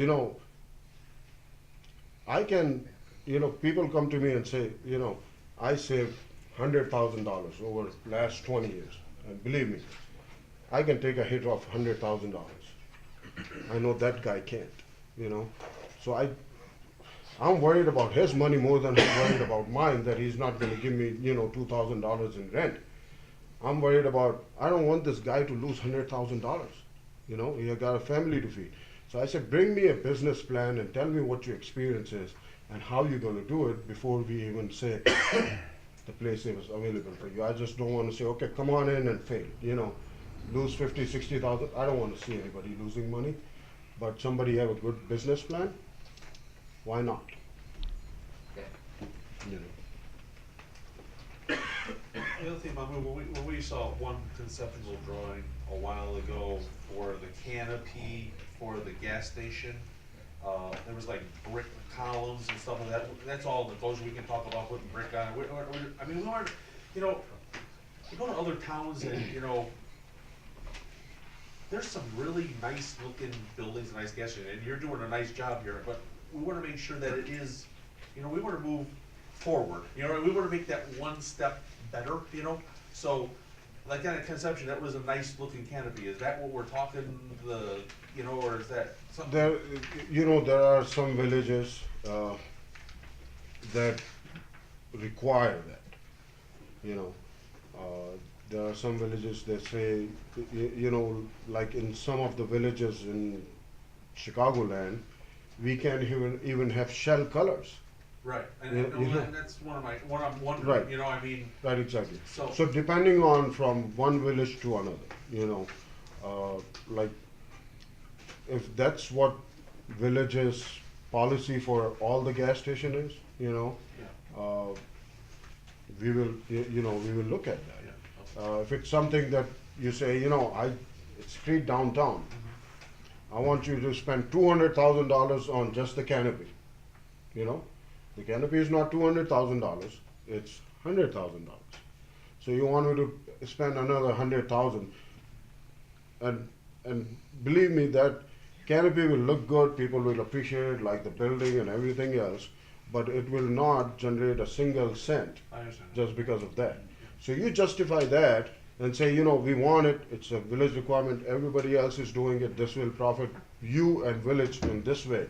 I can, people come to me and say, I saved $100,000 over the last 20 years, and believe me, I can take a hit of $100,000. I know that guy can't, So I'm worried about his money more than I'm worried about mine, that he's not gonna give me, $2,000 in rent. I'm worried about, I don't want this guy to lose $100,000. He got a family to feed. So I said, bring me a business plan and tell me what your experience is and how you're gonna do it before we even say the place is available for you. I just don't wanna say, okay, come on in and fail, lose 50, 60,000. I don't want to see anybody losing money, but somebody have a good business plan. Why not? Okay. You know. The other thing, Mahmoud, when we saw one conceptual drawing a while ago for the canopy for the gas station, there was like brick columns and stuff like that. That's all that goes, we can talk about putting brick on it. I mean, we aren't, you know, you go to other towns and, you know, there's some really nice looking buildings, and nice gas station, and you're doing a nice job here, but we wanna make sure that it is, you know, we wanna move forward, you know, we wanna make that one step better, you know? So, like that at Conception, that was a nice looking canopy, is that what we're talking, you know, or is that something? There, you know, there are some villages that require that. You know, there are some villages that say, you know, like in some of the villages in Chicagoland, we can't even have shell colors. Right, and, You know, and that's one of my, what I'm wondering, Right. you know, I mean, Right, exactly. So- So depending on from one village to another, you know, like if that's what village's policy for all the gas station is, you know, we will, you know, we will look at that. If it's something that you say, you know, it's street downtown, I want you to spend $200,000 on just the canopy, you know? The canopy is not $200,000, it's $100,000. So you want me to spend another 100,000, and believe me, that canopy will look good, people will appreciate it, like the building and everything else, but it will not generate a single cent I understand. just because of that. So you justify that and say, you know, we want it, it's a village requirement, everybody else is doing it, this will profit you and village in this way.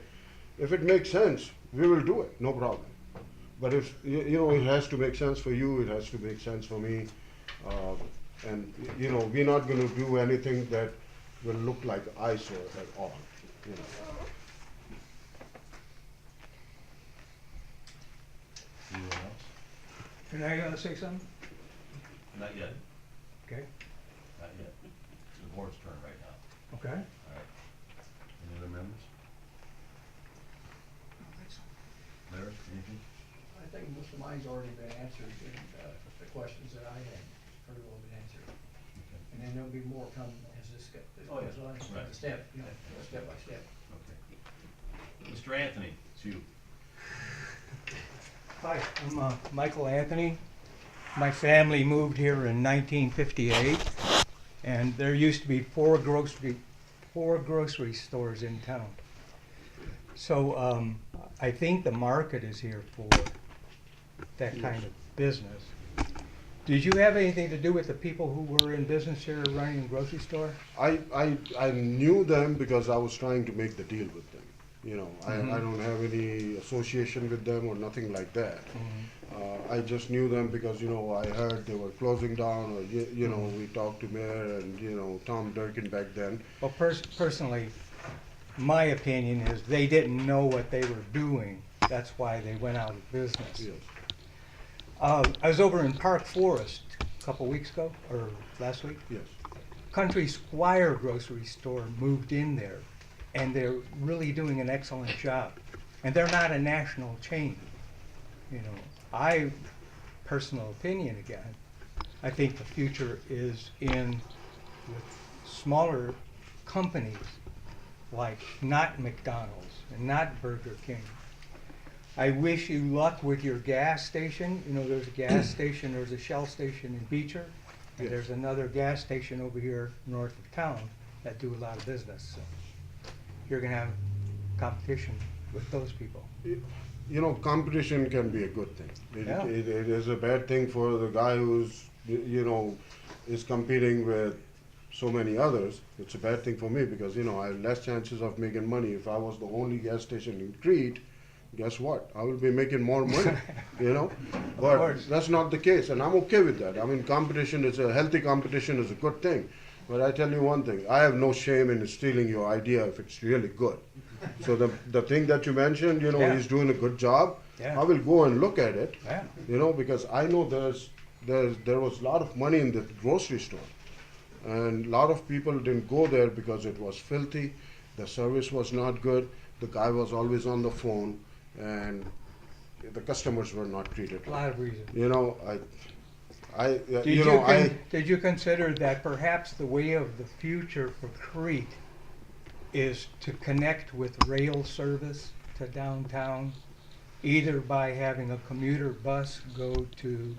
If it makes sense, we will do it, no problem. But if, you know, it has to make sense for you, it has to make sense for me, and, you know, we're not gonna do anything that will look like eyesore at all, you know. Anyone else? Can I say something? Not yet, Okay, not yet. It's the board's turn right now. okay. All right. Any other members? Larry, anything? I think most of mine's already been answered, and the questions that I had pretty well been answered. Okay. And then there'll be more come as this goes Oh, yeah. on, Right. step, you know, step by step. Okay. Mr. Anthony, it's you. Hi, I'm Michael Anthony. My family moved here in 1958, and there used to be four grocery stores in town. So I think the market is here for that kind of business. Did you have anything to do with the people who were in business here running a grocery store? I knew them because I was trying to make the deal with them. You know, I don't have any association with them or nothing like that. I just knew them because, you know, I heard they were closing down, or, you know, we talked to Mayor and, you know, Tom Durkin back then. Well, personally, my opinion is they didn't know what they were doing. That's why they went out of business. Yes. I was over in Park Forest a couple weeks ago, or last week. Yes. Country Squire grocery store moved in there, and they're really doing an excellent job. And they're not a national chain. You know, personal opinion again, I think the future is in with smaller companies like not McDonald's and not Burger King. I wish you luck with your gas station. You know, there's a gas station, there's a Shell station in Beecher, and Yes. there's another gas station over here north of town that do a lot of business. So you're gonna have competition with those people. You know, competition can be a good thing. Yeah. It is a bad thing for the guy who's, you know, is competing with so many others. It's a bad thing for me because, you know, I have less chances of making money. If I was the only gas station in Crete, guess what? I will be making more money, you know? But course. that's not the case, and I'm okay with that. I mean, competition is a healthy competition is a good thing. But I tell you one thing, I have no shame in stealing your idea if it's really good. So the thing that you mentioned, you know, Yeah. he's doing a good job. Yeah. I will go and look at it, Yeah. you know, because I know there was a lot of money in the grocery store. and a lot of people didn't go there because it was filthy, the service was not good, the guy was always on the phone, and the customers were not treated A right. lot of reasons. You know, I Did you consider that perhaps the way of the future for Crete is to connect with rail service to downtown, either by having a commuter bus go to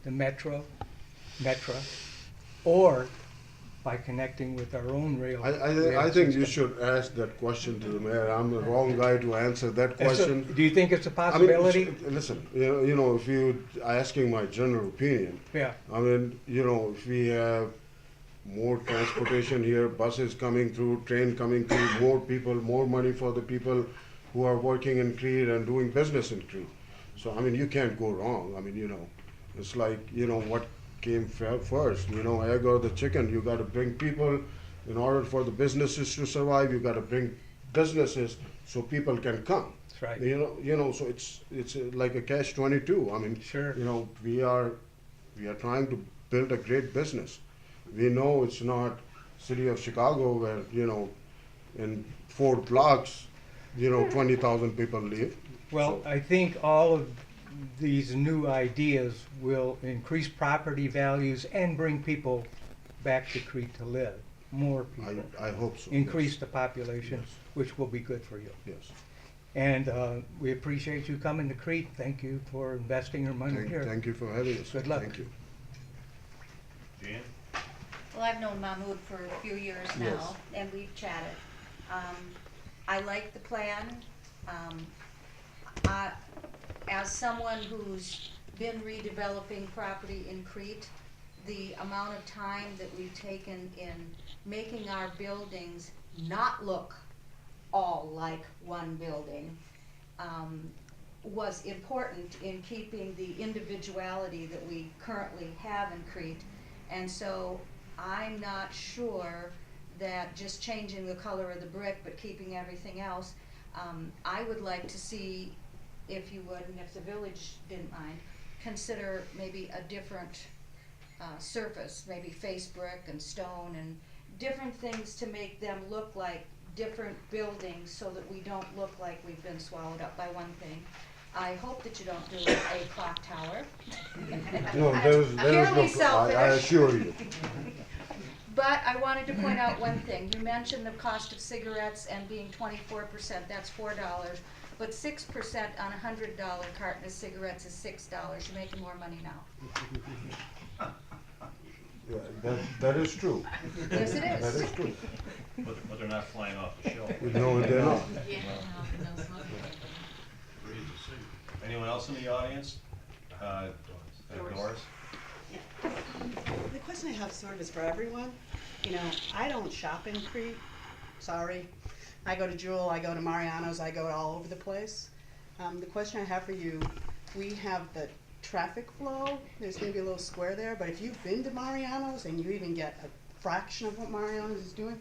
the Metra, or by connecting with our own rail? I think you should ask that question to the mayor. I'm the wrong guy to answer that question. Do you think it's a I mean, possibility? listen, you know, if you asking my general opinion, Yeah. I mean, you know, if we have more transportation here, buses coming through, train coming through, more people, more money for the people who are working in Crete and doing business in Crete. So, I mean, you can't go wrong. I mean, you know, it's like, you know, what came first, you know, egg or the chicken. You got to bring people in order for the businesses to survive. You got to bring businesses so people can come. That's right. You know, so it's like a catch-22. I mean, Sure. you know, we are trying to build a great business. We know it's not city of Chicago where, you know, in 4 blocks, you know, 20,000 people live. Well, So- I think all of these new ideas will increase property values and bring people back to Crete to live, more people. I hope so. Increase yes. the population, Yes. which will be good for you. Yes. And we appreciate you coming to Crete. Thank you for investing your money here. Thank you for having us. Good luck. Thank you. Jan? Well, I've known Mahmoud for a few years now, Yes. and we've chatted. I like the plan. As someone who's been redeveloping property in Crete, the amount of time that we've taken in making our buildings not look all like one building was important in keeping the individuality that we currently have in Crete. And so I'm not sure that just changing the color of the brick but keeping everything else, I would like to see, if you would, and if the village didn't mind, consider maybe a different surface, maybe face brick and stone and different things to make them look like different buildings so that we don't look like we've been swallowed up by one thing. I hope that you don't do a clock tower. No, there is Purely no, selfish. I assure you. But I wanted to point out one thing. You mentioned the cost of cigarettes and being 24%, that's $4. But 6% on a $100 carton of cigarettes is $6. You're making more money now. Yeah, that is true. Yes, it is. That is true. But they're not flying off the shelf. No, they're not. Anyone else in the audience? Doris? The question I have sort of is for everyone. You know, I don't shop in Crete, sorry. I go to Jewel, I go to Mariano's, I go all over the place. The question I have for you, we have the traffic flow, there's gonna be a little square there, but if you've been to Mariano's and you even get a fraction of what Mariano's is doing,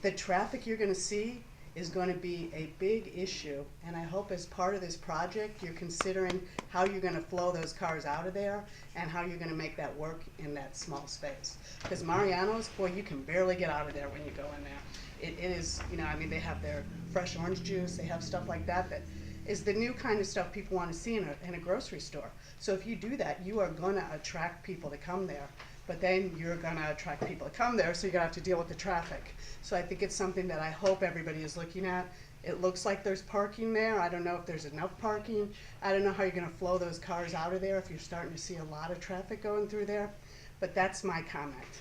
the traffic you're gonna see is going to be a big issue, and I hope as part of this project you're considering how you're going to flow those cars out of there and how you're going to make that work in that small space. Because Mariano's, boy, you can barely get out of there when you go in there. It is, you know, I mean, they have their fresh orange juice, they have stuff like that that is the new kind of stuff people want to see in a grocery store. So if you do that, you are going to attract people to come there. But then you're gonna attract people to come there, so you're gonna have to deal with the traffic. So I think it's something that I hope everybody is looking at. It looks like there's parking there. I don't know if there's enough parking. I don't know how you're gonna flow those cars out of there if you're starting to see a lot of traffic going through there. But that's my comment.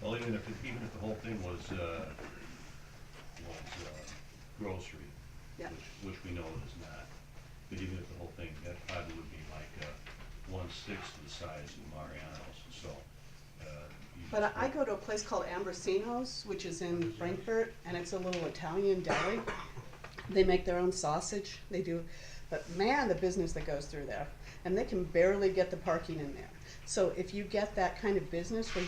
Well, even if the whole thing was grocery, Yeah. which we know it is not, but even if the whole thing, that probably would be like 1/6 the size of Mariano's, so. But I go to a place called Ambrosino's, which is in Frankfurt, and it's a little Italian deli. They make their own sausage, they do, but man, the business that goes through there. And they can barely get the parking in there. So if you get that kind of business where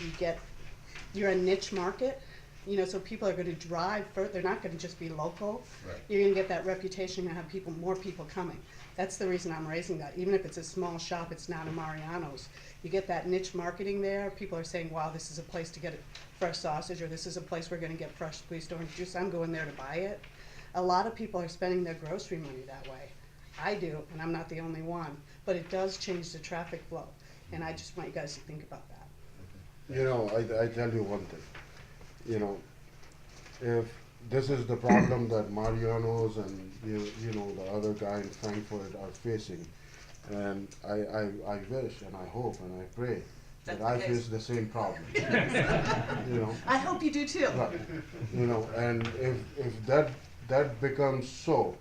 you're a niche market, You know, so people are gonna drive they're not gonna just be local. Right. You're gonna get that reputation, you're gonna have more people coming. That's the reason I'm raising that. Even if it's a small shop, it's not a Mariano's. You get that niche marketing there, people are saying, wow, this is a place to get a fresh sausage, or this is a place we're gonna get fresh squeezed orange juice, I'm going there to buy it. A lot of people are spending their grocery money that way. I do, and I'm not the only one, but it does change the traffic flow, and I just want you guys to think about that. You know, I tell you one thing, you know, if this is the problem that Mariano's and you know the other guy in Frankfurt are facing, and I wish and I hope and I pray that I face the same problem. You know. I hope you do too. Right. You know, and if that becomes so,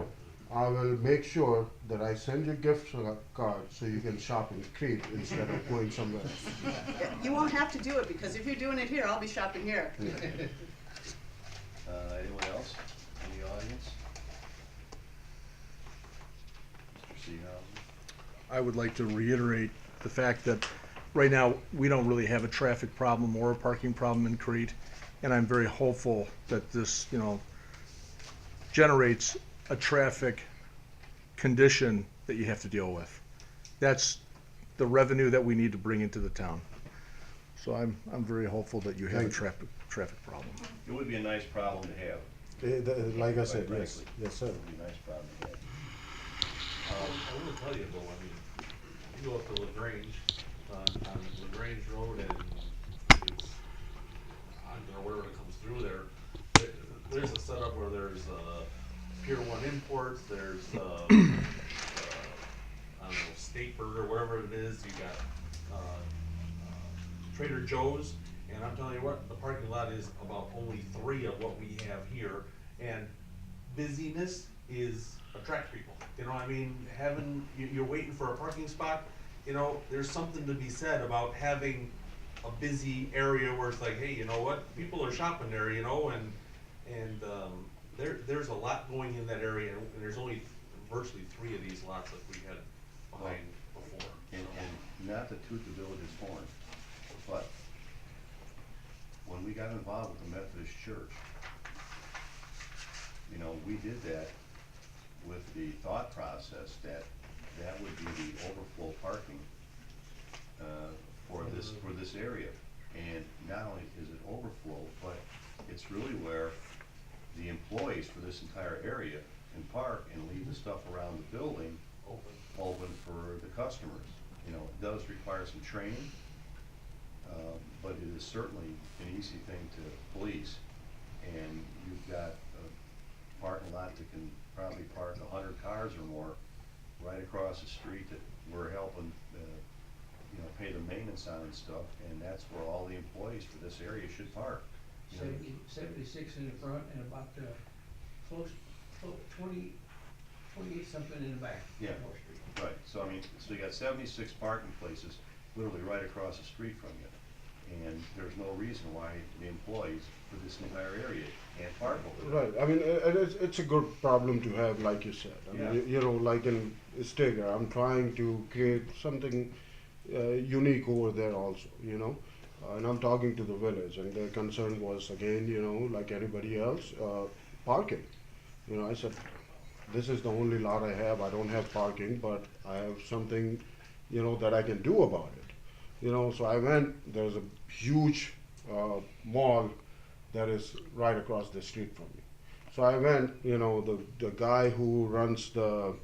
I will make sure that I send you gift cards so you can shop in Crete instead of going somewhere else. You won't have to do it, because if you're doing it here, I'll be shopping here. Yeah. Anyone else in the audience? Mr. Seehausen? I would like to reiterate the fact that right now, we don't really have a traffic problem or a parking problem in Crete, and I'm very hopeful that this, you know, generates a traffic condition that you have to deal with. That's the revenue that we need to bring into the town. So I'm very hopeful that you have a traffic problem. It would be a nice problem to have. Like I said, Quite yes, frankly. yes, sir. It would be a nice problem to have. I will tell you though, I mean, you go up to LaGrange, on LaGrange Road and it's, I don't know, wherever it comes through there's a setup where there's, Pier 1 Imports, there's, I don't know, State Burger, wherever it is, you got, Trader Joe's, and I'm telling you what, the parking lot is about only 3 of what we have here, and busyness attracts people. You know, I mean, you're waiting for a parking spot, you know, there's something to be said about having a busy area where it's like, hey, you know what, people are shopping there, you know, and there's a lot going in that area, and there's only virtually 3 of these lots that we had behind before. And not to toot the village's horn, but when we got involved with the Methodist Church, you know, we did that with the thought process that would be the overflow parking for this area. And not only is it overflow, but it's really where the employees for this entire area can park and leave the stuff around the building open for the customers. You know, it does require some training, but it is certainly an easy thing to police. And you've got a parking lot that can probably park 100 cars or more right across the street that we're helping, you know, pay the maintenance on and stuff, and that's where all the employees for this area should park. You know, 76 in the front and about close 28 something in the back. Yeah, right. So I mean, so you got 76 parking places literally right across the street from you, and there's no reason why the employees for this entire area can't park over there. Right, I mean, it's a good problem to have, like you said. I mean, you know, like in Steger, I'm trying to create something unique over there also, you know. And I'm talking to the village, and their concern was, again, you know, like anybody else, parking. You know, I said, this is the only lot I have, I don't have parking, but I have something, you know, that I can do about it. You know, so I went, there's a huge mall that is right across the street from me. So I went, you know, the guy who runs the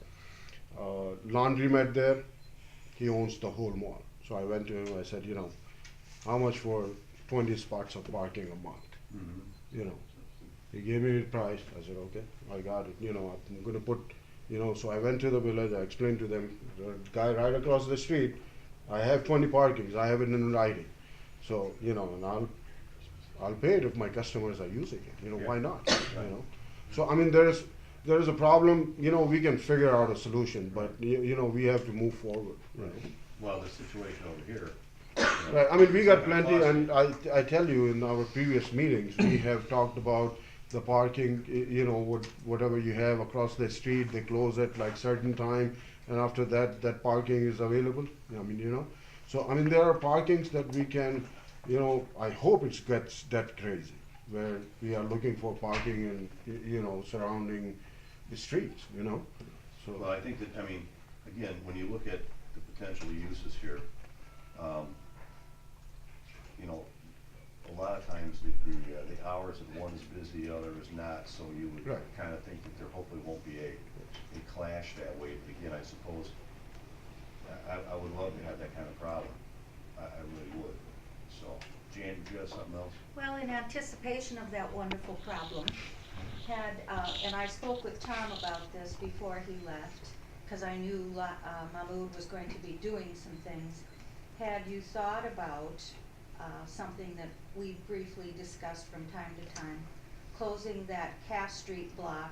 laundromat there, he owns the whole mall. So I went to him, I said, you know, how much for 20 spots of parking a month? Mm-hmm. You know, he gave me the price. I said, okay, I got it. You know, I'm gonna put, you know, so I went to the village, I explained to them, the guy right across the street, I have 20 parkings, I have it in writing. So, you know, and I'll pay it if my customers are using it, you know, why not, you know? So, I mean, there is a problem, you know, we can figure out a solution, but, you know, we have to move forward, you know? Well, the situation over here. Right, I mean, we got plenty, and I tell you, in our previous meetings, we have talked about the parking, you know, whatever you have across the street, they close at like certain time, and after that, that parking is available, I mean, you know. So, I mean, there are parkings that we can, you know, I hope it gets that crazy, where we are looking for parking and, you know, surrounding the streets, you know, so. Well, I think that, I mean, again, when you look at the potential uses here, you know, a lot of times the hours that one is busy, the other is not, so you would Right. kind of think that there hopefully won't be a clash that way. But again, I suppose, I would love to have that kind of problem. I really would. So, Jan, did you have something else? Well, in anticipation of that wonderful problem, and I spoke with Tom about this before he left, because I knew Mahmoud was going to be doing some things. Had you thought about something that we briefly discussed from time to time, closing that Cass Street block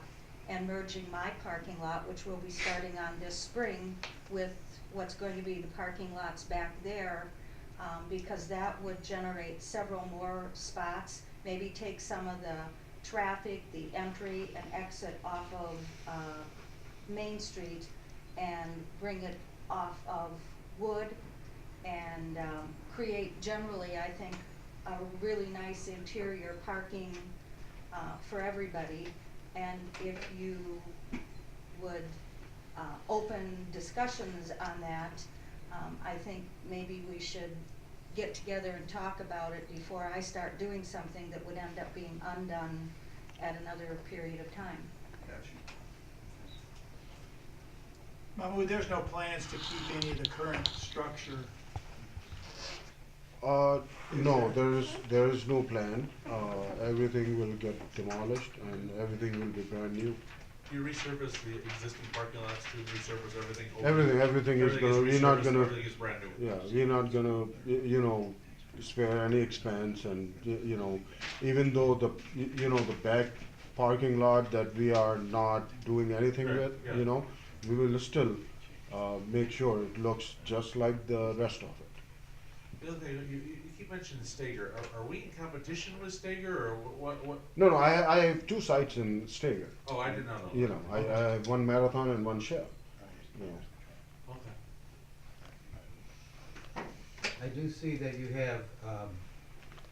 and merging my parking lot, which will be starting on this spring, with what's going to be the parking lots back there, because that would generate several more spots, maybe take some of the traffic, the entry and exit off of Main Street and bring it off of Wood, and create generally, I think, a really nice interior parking for everybody. And if you would open discussions on that, I think maybe we should get together and talk about it before I start doing something that would end up being undone at another period of time. Gotcha. Mahmoud, there's no plans to keep any of the current structure? No, there is no plan. Everything will get demolished and everything will be brand new. You resurface the existing parking lots to resurface everything? Everything is gonna, we're not gonna. Everything is brand new? Yeah, we're not gonna, you know, spare any expense, and, you know, even though the, you know, the back parking lot that we are not doing anything Right, with, yeah. you know, we will still, make sure it looks just like the rest of it. The other thing, you keep mentioning Stager. Are we in competition with Stager, or what? No, I have two sites in Stager. Oh, I did not know. You know, I have one Marathon and one Shell, you know. Okay. I do see that you have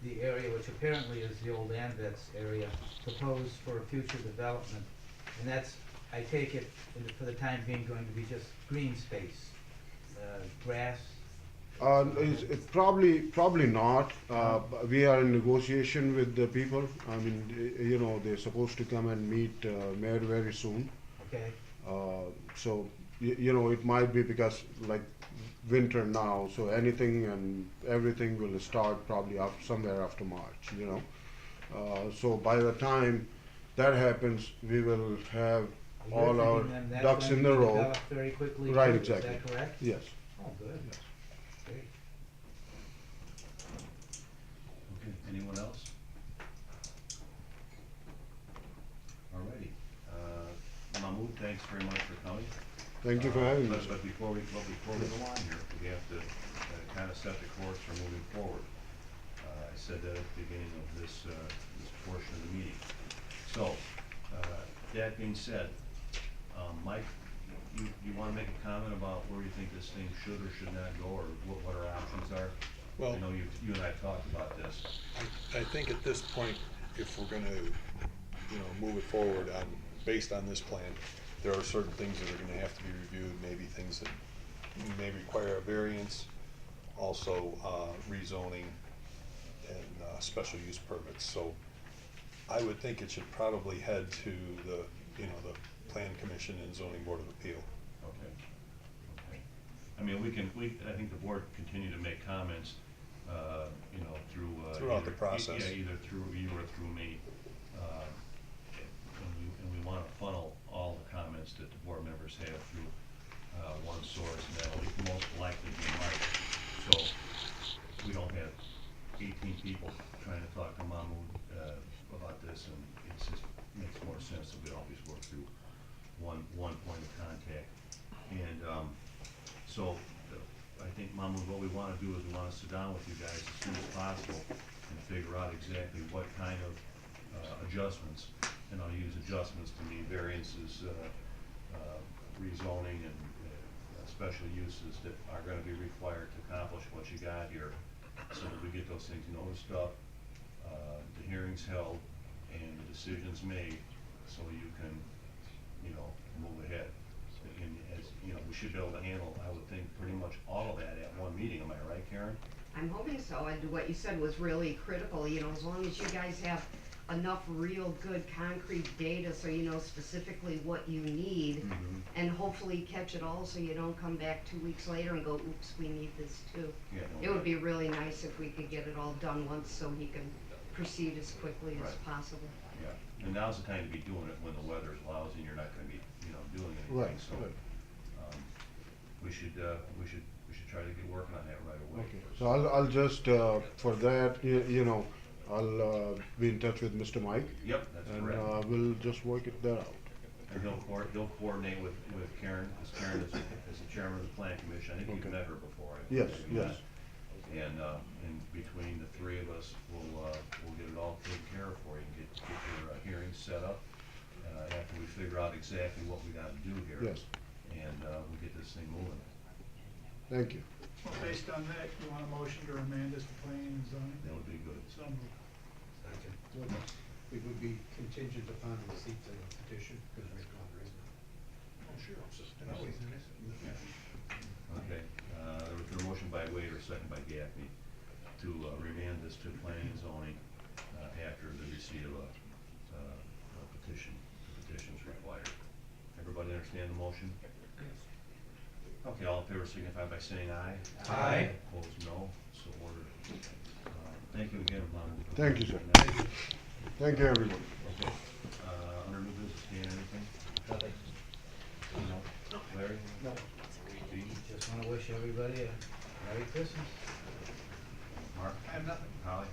the area, which apparently is the old Anvets area, proposed for future development. And that's, I take it, for the time being, going to be just green space, grass. It's probably not. We are in negotiation with the people. I mean, you know, they're supposed to come and meet Mayor very soon. Okay. So, you know, it might be because like winter now, so anything and everything will start probably somewhere after March, you know. So by the time that happens, we will have all our ducks in the row. Very quickly. Right, too, exactly. Is that correct? Yes. Oh, good. Yes. Great. Okay, anyone else? Alrighty. Mahmoud, thanks very much for coming. Thank you for having me. But before we go on here, we have to kind of set the course for moving forward. I said that at the beginning of this portion of the meeting. So, that being said, Mike, you want to make a comment about where you think this thing should or should not go, or what our options are? Well, I know you and I talked about this. I think at this point, if we're gonna, you know, move it forward based on this plan, there are certain things that are gonna have to be reviewed, maybe things that may require a variance, also rezoning and special use permits. So I would think it should probably head to the, you know, the Plan Commission and Zoning Board of Appeal. Okay. Okay. I mean, I think the board can continue to make comments, you know, throughout the process. Yeah, either through you or through me. And we want to funnel all the comments that the board members have through one source, and that'll most likely be Mike. So we don't have 18 people trying to talk to Mahmoud about this, and it just makes more sense that we always work through one point of contact. And so I think, Mahmoud, what we want to do is we want to sit down with you guys as soon as possible and figure out exactly what kind of adjustments, and I'll use adjustments to mean variances, rezoning, and special uses that are going to be required to accomplish what you got here, so that we get those things noticed up, the hearings held and the decisions made, so you can, you know, move ahead. And as, you know, we should be able to handle, I would think, pretty much all of that at one meeting, am I right, Karen? I'm hoping so, and what you said was really critical, you know, as long as you guys have enough real good concrete data so you know specifically what you need, and hopefully catch it all so you don't come back 2 weeks later and go, oops, we need this too. Yeah, no, It would be really nice if we could get it all done once so he can proceed as quickly as Right. possible. Yeah, and now's the time to be doing it when the weather's lousy and you're not gonna be, you know, doing anything, Right, so. right. We should try to get working on that right away. Okay, so I'll just, for that, you know, I'll be in touch with Mr. Mike. Yep, that's and correct. we'll just work it that out. And he'll coordinate with Karen, because Karen is the chairman of the planning commission. I think you've Okay. met her before. Yes, yes. And between the three of us, we'll get it all taken care of for you, and get your hearings set up, after we figure out exactly what we gotta do here. Yes. And we'll get this thing moving. Thank you. Well, based on that, you want a motion to remand this to planning and zoning? That would be good. So moved. It would be contingent upon the receipt of the petition, because right now there isn't. Oh, sure. Okay, there was a motion by Wade or second by Gaffney to remand this to planning and zoning after the receipt of a petition. The petition's required. Everybody understand the motion? Okay, all in favor signify by saying aye. Aye. Opposed, no. So ordered. Thank you again, Mahmoud. Thank you, sir. Thank you, everyone. Okay, under new business, Dan, anything? Nothing. No. Larry? No. Dean? Just wanna wish everybody a Merry Christmas. Mark? I have nothing. Holly?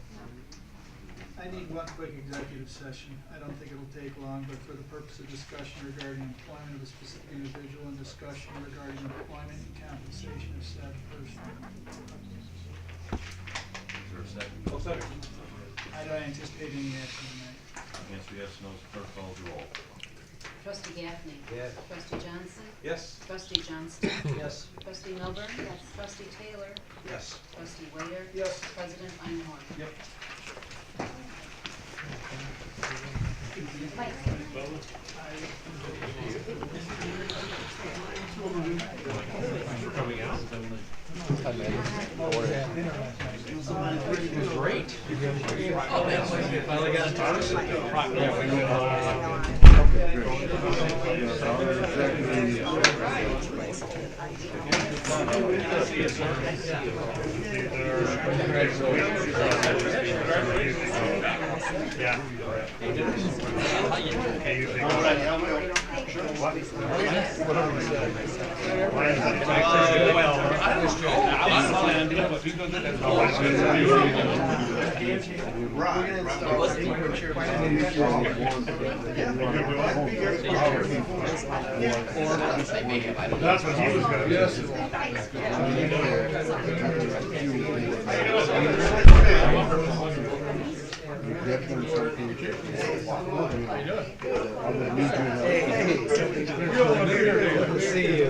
I need one quick executive session. I don't think it'll take long, but for the purpose of discussion regarding employment of a specific individual and discussion regarding employment and compensation of said person. Is there a second? I'll second. I don't anticipate any action tonight. Answer yes, no, clerk calls the roll. Trustee Gaffney. Yes. Trustee Johnson. Yes. Trustee Johnston. Yes. Trustee Milburn. Yes. Trustee Taylor. Yes. Trustee Waiter. Yes. President Einhorn. Yep. That's what he was gonna do. Get them something. You don't wanna be here, do you? See you.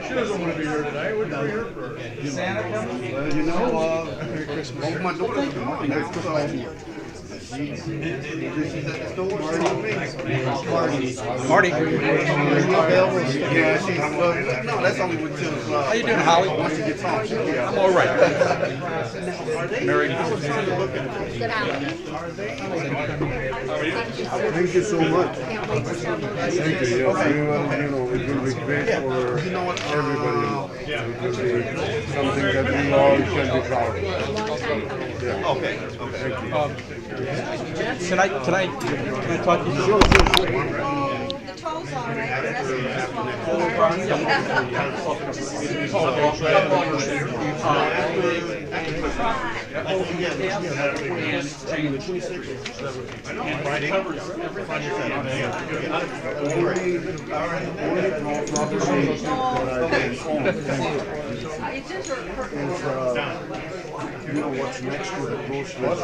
She doesn't wanna be here today, what are you here for? Santa coming? Well, you know, Merry Christmas. Both my daughters come on now, so. She's at the store, Marty. Yeah, she's, no, that's only until, How you doing, Holly? once she gets home. I'm all right. Mary. I was trying to look at it. Thank you so much. Thank you, yes, you know, it will be great for everybody. It will be something that we all can be proud of. Yeah. Okay, okay. Can I talk to you? Sure, sure, sure. The toll's all right, the rest of You know what's next to the grocery store?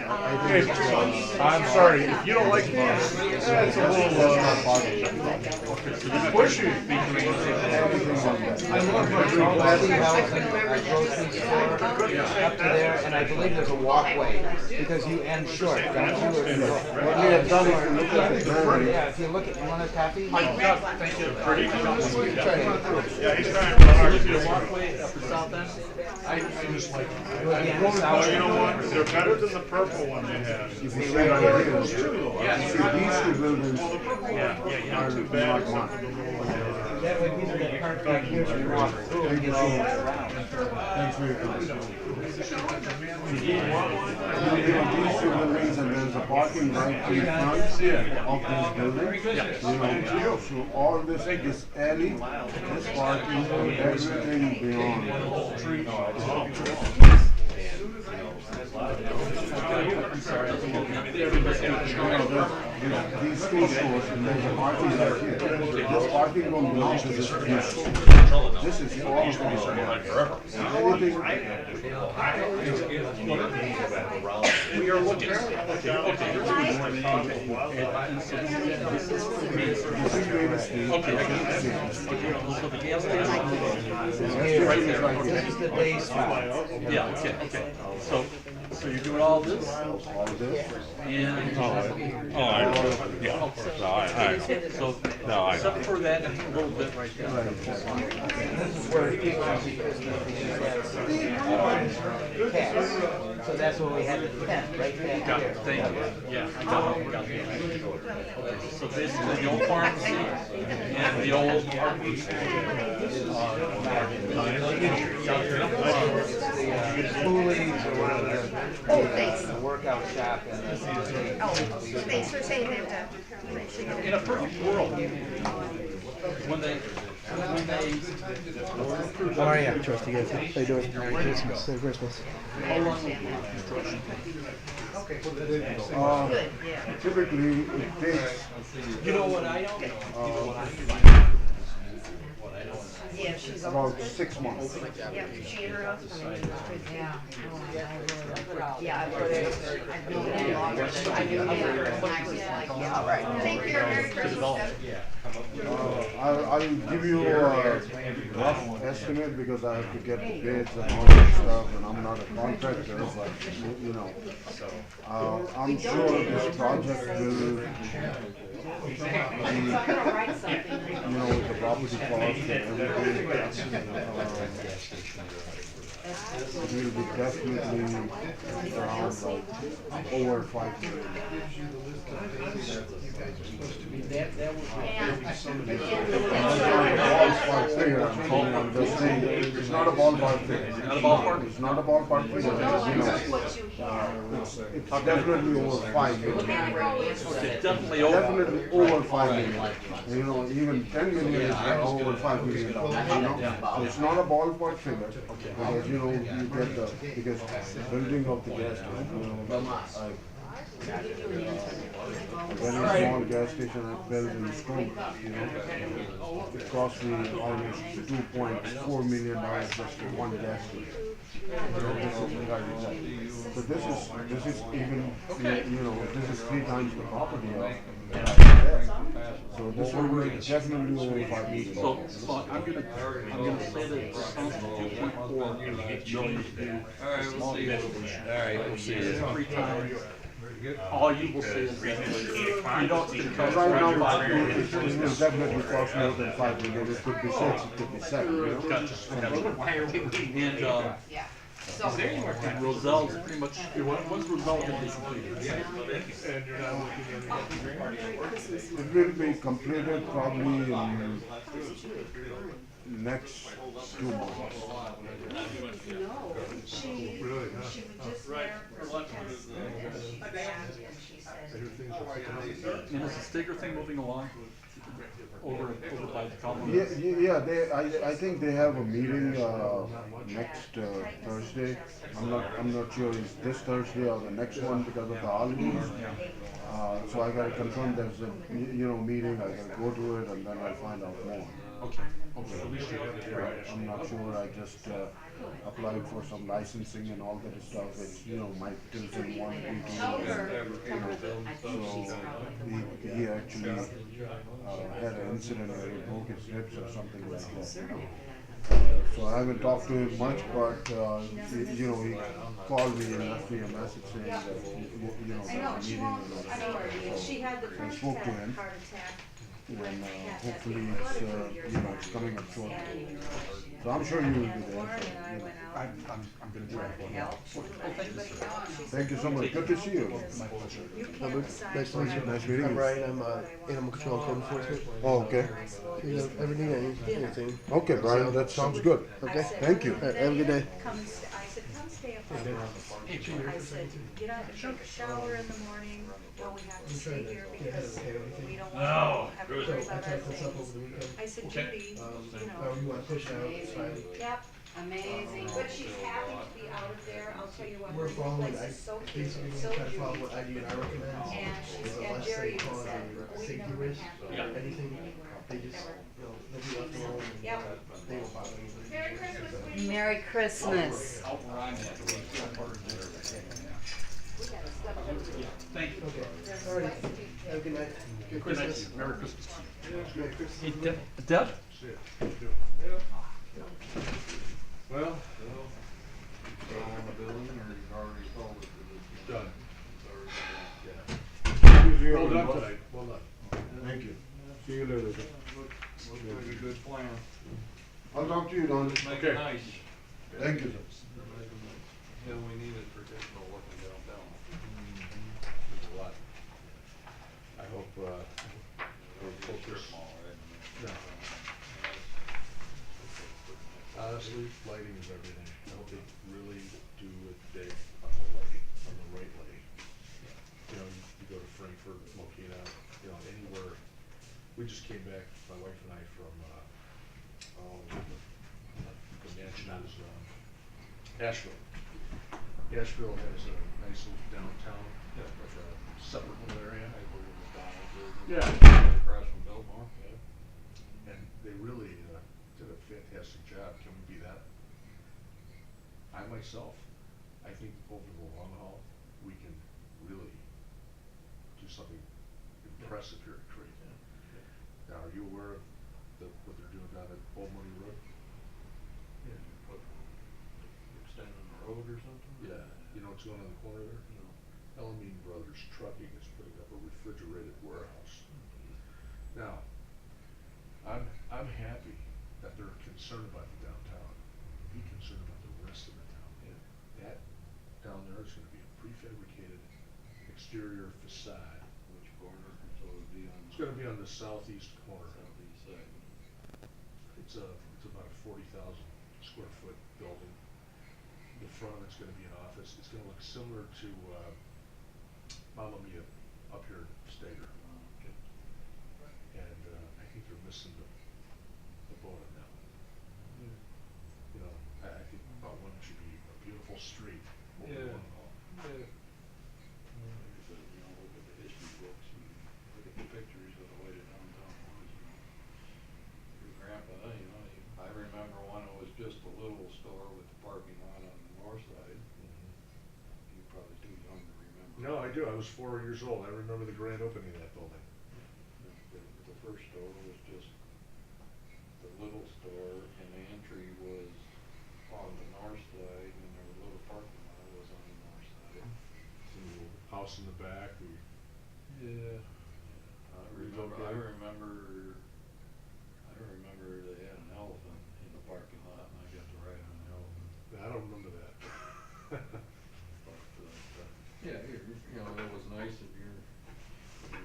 I'm sorry, if you don't like this, it's a little, pushy. I love my grocery housing, grocery store up to there, and I believe there's a walkway, because you end short, don't you? What we have done is to look at the plan. Yeah, if you look at, you want a copy? Thank you. Pretty. Yeah, he's trying Oh, hard. is it a walkway up the south end? I just like, Well, you know what, they're better than the purple one they had. You see right here, you see these two buildings Yeah, are too not bad. mine. That way people that park back here can walk through and get all the way around. Thanks for your time. These two buildings, and there's a parking right in front of these buildings. You know, so all this alley, this parking, everything beyond. These two stores, and there's a parking right here. This parking don't belong to this store. This is for all We are looking. This is the day spot. Yeah, okay. So you're doing all this? All this. And. So, except for that, a little bit right there. So that's where we had the tent, right back Got here. it, thank you. Yeah, I got it. Okay, so basically the old pharmacy and the old. Coolies or whatever, thanks. the workout shop and the. Thanks for saying that, In a perfect world, when they. How are you? Trusty guys. How you doing? Merry Christmas. Merry Christmas. How long will construction take? Typically, it takes. You know what I don't know? Yeah, she's About 6 months. Yeah, she and her husband. Yeah. Yeah, I've known that longer than I knew him. And I was like, yeah, all right. Thank you, Merry Christmas. I'll give you a rough estimate because I have to get the bids and all that stuff, and I'm not a contractor, but you know, I'm sure this project will be, you know, with the property cost and everything, it will be definitely around like over 5 million. Ballpark figure, I'm just saying, it's not a ballpark figure. Not a ballpark? It's not a ballpark figure, because, you know, it's definitely over 5 million. Okay, definitely over. Definitely over 5 million. You know, even 10 million is over $5 million, you know? So it's not a ballpark figure, because, you know, you get the, because building of the gas station, you know, a very small gas station I built in Stone, you know, it cost me almost $2.4 million just for one gas station. So this is even, you know, this is 3 times the property of. So this will be definitely over 5 million. So I'm gonna say that it's responsible for 2.4 million to do a small gas station. All right, we'll see. 3 times. All you will see is that you don't. Right now, it will definitely cost more than 5 million. It could be 6, it could be 7, you know? Gotcha. And, Roselle's pretty much, when's Roselle gonna be completed? It will be completed probably in next 2 months. No, she was just there for the test, and she back, and she said, And is the sticker thing moving along? Over by the column? Yeah, I think they have a meeting next Thursday. I'm not sure it's this Thursday or the next one because of the holidays. So I gotta confirm there's a meeting. I gotta go to it and then I'll find out more. Okay. I'm not sure. I just applied for some licensing and all that stuff, and, you know, Mike Tilson wanted me to. Tell her, you know, I think she's probably the one. he actually, had an incident where he broke his ribs or something like that, you know. So I haven't talked to him much, but, you know, he called me and left me a message saying that, you know, I know, that she meeting won't, and I know, so she had the I first spoke to him, heart attack. and, hopefully it's, you know, it's coming up shortly. So I'm sure you will be And there. Warren so, and I you know. went out I'm gonna try. to help. She didn't let anybody know. She said, Thank you so "No, much. Good to see you. because You can't decide Nice to what meet I you. want Nice to meeting do." you. Brian, I'm animal control and code enforcement. Oh, okay. Everything, anything. Okay, Brian, that sounds good. Okay. Thank you. Have a good day. Come and I said, come stay up at our house. I said, get out and take a shower in the morning. Well, we have to stay here because we don't want to have to worry about our things. I said, Judy, you know. You want to push out, it's fine. Yep. Amazing. But she's happy to be out of there. I'll tell you what, We're the following, place I is so cute, basically so try to follow what beautiful. IDNR recommends. And she's, So and unless Jerry they even cause said, a we've safety never been risk happier or anything, anywhere. they just, Ever. you know, they'll be left alone. and Yep. They won't bother anybody. Merry Christmas. Merry Christmas. Thank you. Okay, all right, have a good night. Good Christmas. Merry Christmas. Merry Christmas. Hey, Deb? Well, On the building, or you've already sold it? done. Thank you, Well done boss. tonight, well done. Thank you. See you later. Looks like a good plan. I'll talk to you, Don. Make Okay. it nice. Thank you. Yeah, we need it for additional working downtown. There's a lot. I hope, we'll focus. No. Honestly, lighting is everything. I hope they really do it big on the lighting, on the right lighting. You know, you go to Frankfurt, Mokina, you know, anywhere. We just came back, my wife and I, from, the mansion is, Asheville. Asheville has a nice little downtown, like a separate little area. Yeah. Across from Biltmore. And they really, did a fantastic job. Can we be that? I myself, I think over the long haul, we can really do something impressive here at Crete. Now, are you aware of what they're doing down at Old Money Road? Yeah. What, extending the road or something? Yeah, you know what's going on in the corner there? No. Elamine Brothers Trucking is putting up a refrigerated warehouse. Now, I'm happy that they're concerned about the downtown. Be concerned about the rest of the town. That down there is gonna be a prefabricated exterior facade. Which corner? So it would be on. It's gonna be on the southeast corner. Southeast side. It's about a 40,000 square foot building. The front of it's gonna be an office. It's gonna look similar to, Mamma Mia up here in Stager. Okay. And, I think they're missing the boat on that one. You know, I think about one should be a beautiful street. over Yeah. one hall. Yeah. Like I said, you know, look at the history books and look at the pictures of the way the downtown was, you know. Your grandpa, you know, I remember when it was just a little store with the parking lot on the north side. You're probably too young to remember. No, I do. I was 4 years old. I remember the grand opening of that building. The first store was just the little store, and the entry was on the north side, and there was a little parking lot was on the north side. Some little house in the back. Yeah. I remember they had an elephant in the parking lot, and I got to ride on the elephant. I don't remember that. Yeah, you know, it was nice of your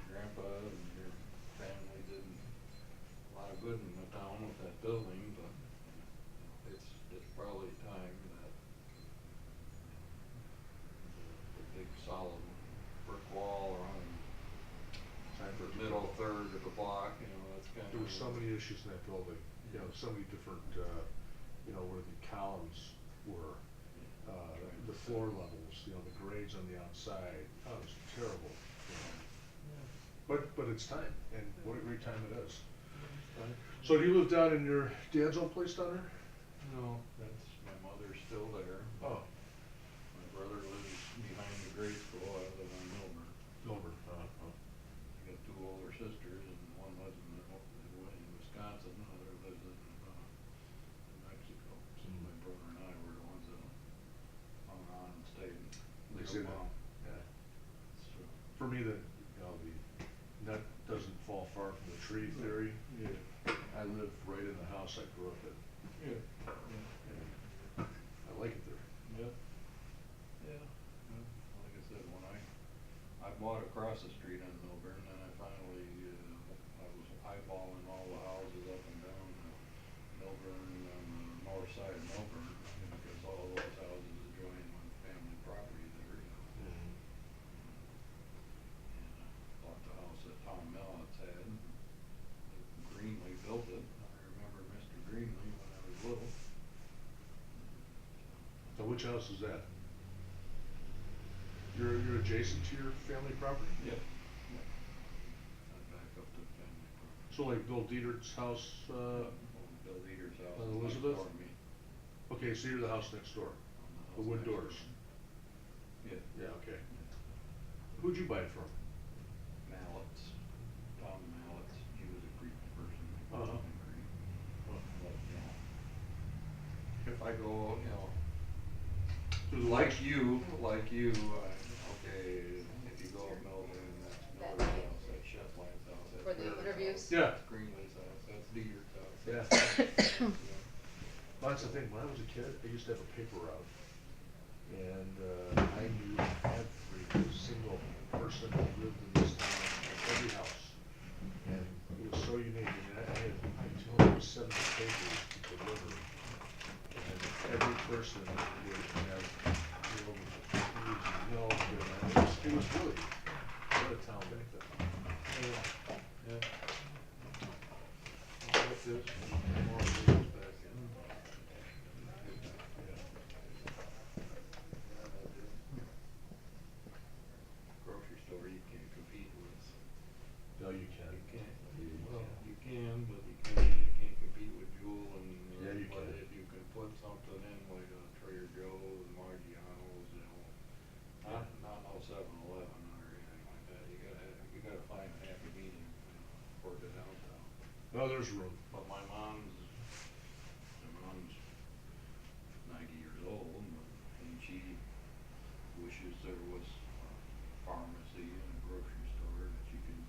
grandpa and your family did a lot of good in the town with that building, but it's probably time that the big solid brick wall around the middle third of the block, you know, that's kind of. There were so many issues in that building, you know, so many different, you know, where the columns were, the floor levels, you know, the grades on the outside. Oh, it was terrible. You know. But it's time, and what a great time it is. So do you live down in your dad's old place down there? No, that's my mother's still there. Oh, My brother lives behind the grade school, I live on Milburn. Milburn, I got two older sisters, and one lives in Wisconsin, the other lives in Mexico. So my brother and I were the ones that hung on and stayed. They say that, yeah. For me, the, you know, the nut doesn't fall far from the tree theory. Yeah. I live right in the house I grew up in. Yeah. And I like it there. Yep. Yeah. Like I said, when I bought across the street on Milburn, and I finally, I was eyeballing all the houses up and down Milburn, on the north side of Milburn, because all those houses adjoin one family property there, you know. Mhm. And I bought the house that Tom Mellons had, and Greenlee built it. I remember Mr. Greenlee when I was little. So which house is that? You're adjacent to your family property? Yep. I back up to the family property. So like Bill Dieter's house, Bill Leader's house on is next Elizabeth? door to me. Okay, so you're the house next door, the wood doors. Yeah. Yeah, okay. Who'd you buy it from? Mallets, Tom Mallets, he was a Greek person. Uh-huh. But, you know, if I go, you know, To the like west? you, okay, if you go up Melbourne, that's Miller's house, that's Shetland's house, that's For the Miller's interviews? house, Yeah. that's Greenlee's house, that's Dieter's house. Yeah. Yeah. Well, that's the thing, when I was a kid, I used to have a paper route, and, I knew every single person who lived in this town, every house. And it was so unique, I mean, I had 270 papers to deliver, and every person would have, you know, news and milk, and it was really, what a town back then. Yeah. Well, that's it. More years back in. Grocery store you can't compete with. No, you can't. You can't. You Well, can't. you can, but you can't compete with Jewel and, Yeah, you but can. if you can put something in like a Trader Joe's, Margiano's, you know, not no 7-Eleven or anything like that, you gotta find a happy medium, you know, for the downtown. No, there's room. But my mom's 90 years old, and she wishes there was a pharmacy and a grocery store that you could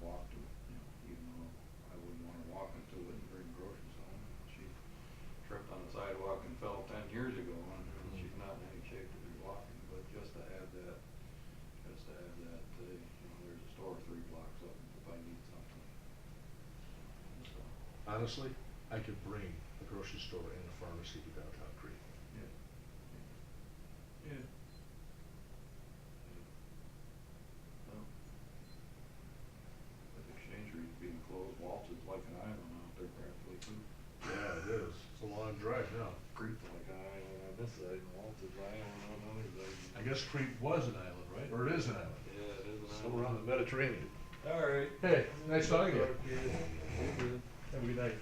walk to, you know, even though I wouldn't wanna walk into it and bring groceries home. She tripped on the sidewalk and fell 10 years ago, and she's not in any shape to be walking, but just to have that, you know, there's a store 3 blocks up if I need something. So, Honestly, I could bring a grocery store and a pharmacy to downtown Crete. yeah. Yeah. Well, with Exchange Street being closed, Waltz is like an island out there practically too. Yeah, it is. It's a long drive now. Crete's like an island on this side, and Waltz is an island on the other side. I guess Crete was an island, right? Or it is an island. Yeah, it is an island. Somewhere on the Mediterranean. All right. Hey, nice talking to you. Talk to you. Have a good night.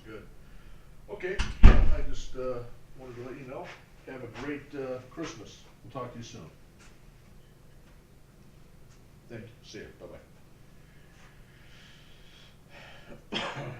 Good. Okay, I just, wanted to let you know, have a great, Christmas. We'll talk to you soon. Thank you. See you. Bye-bye.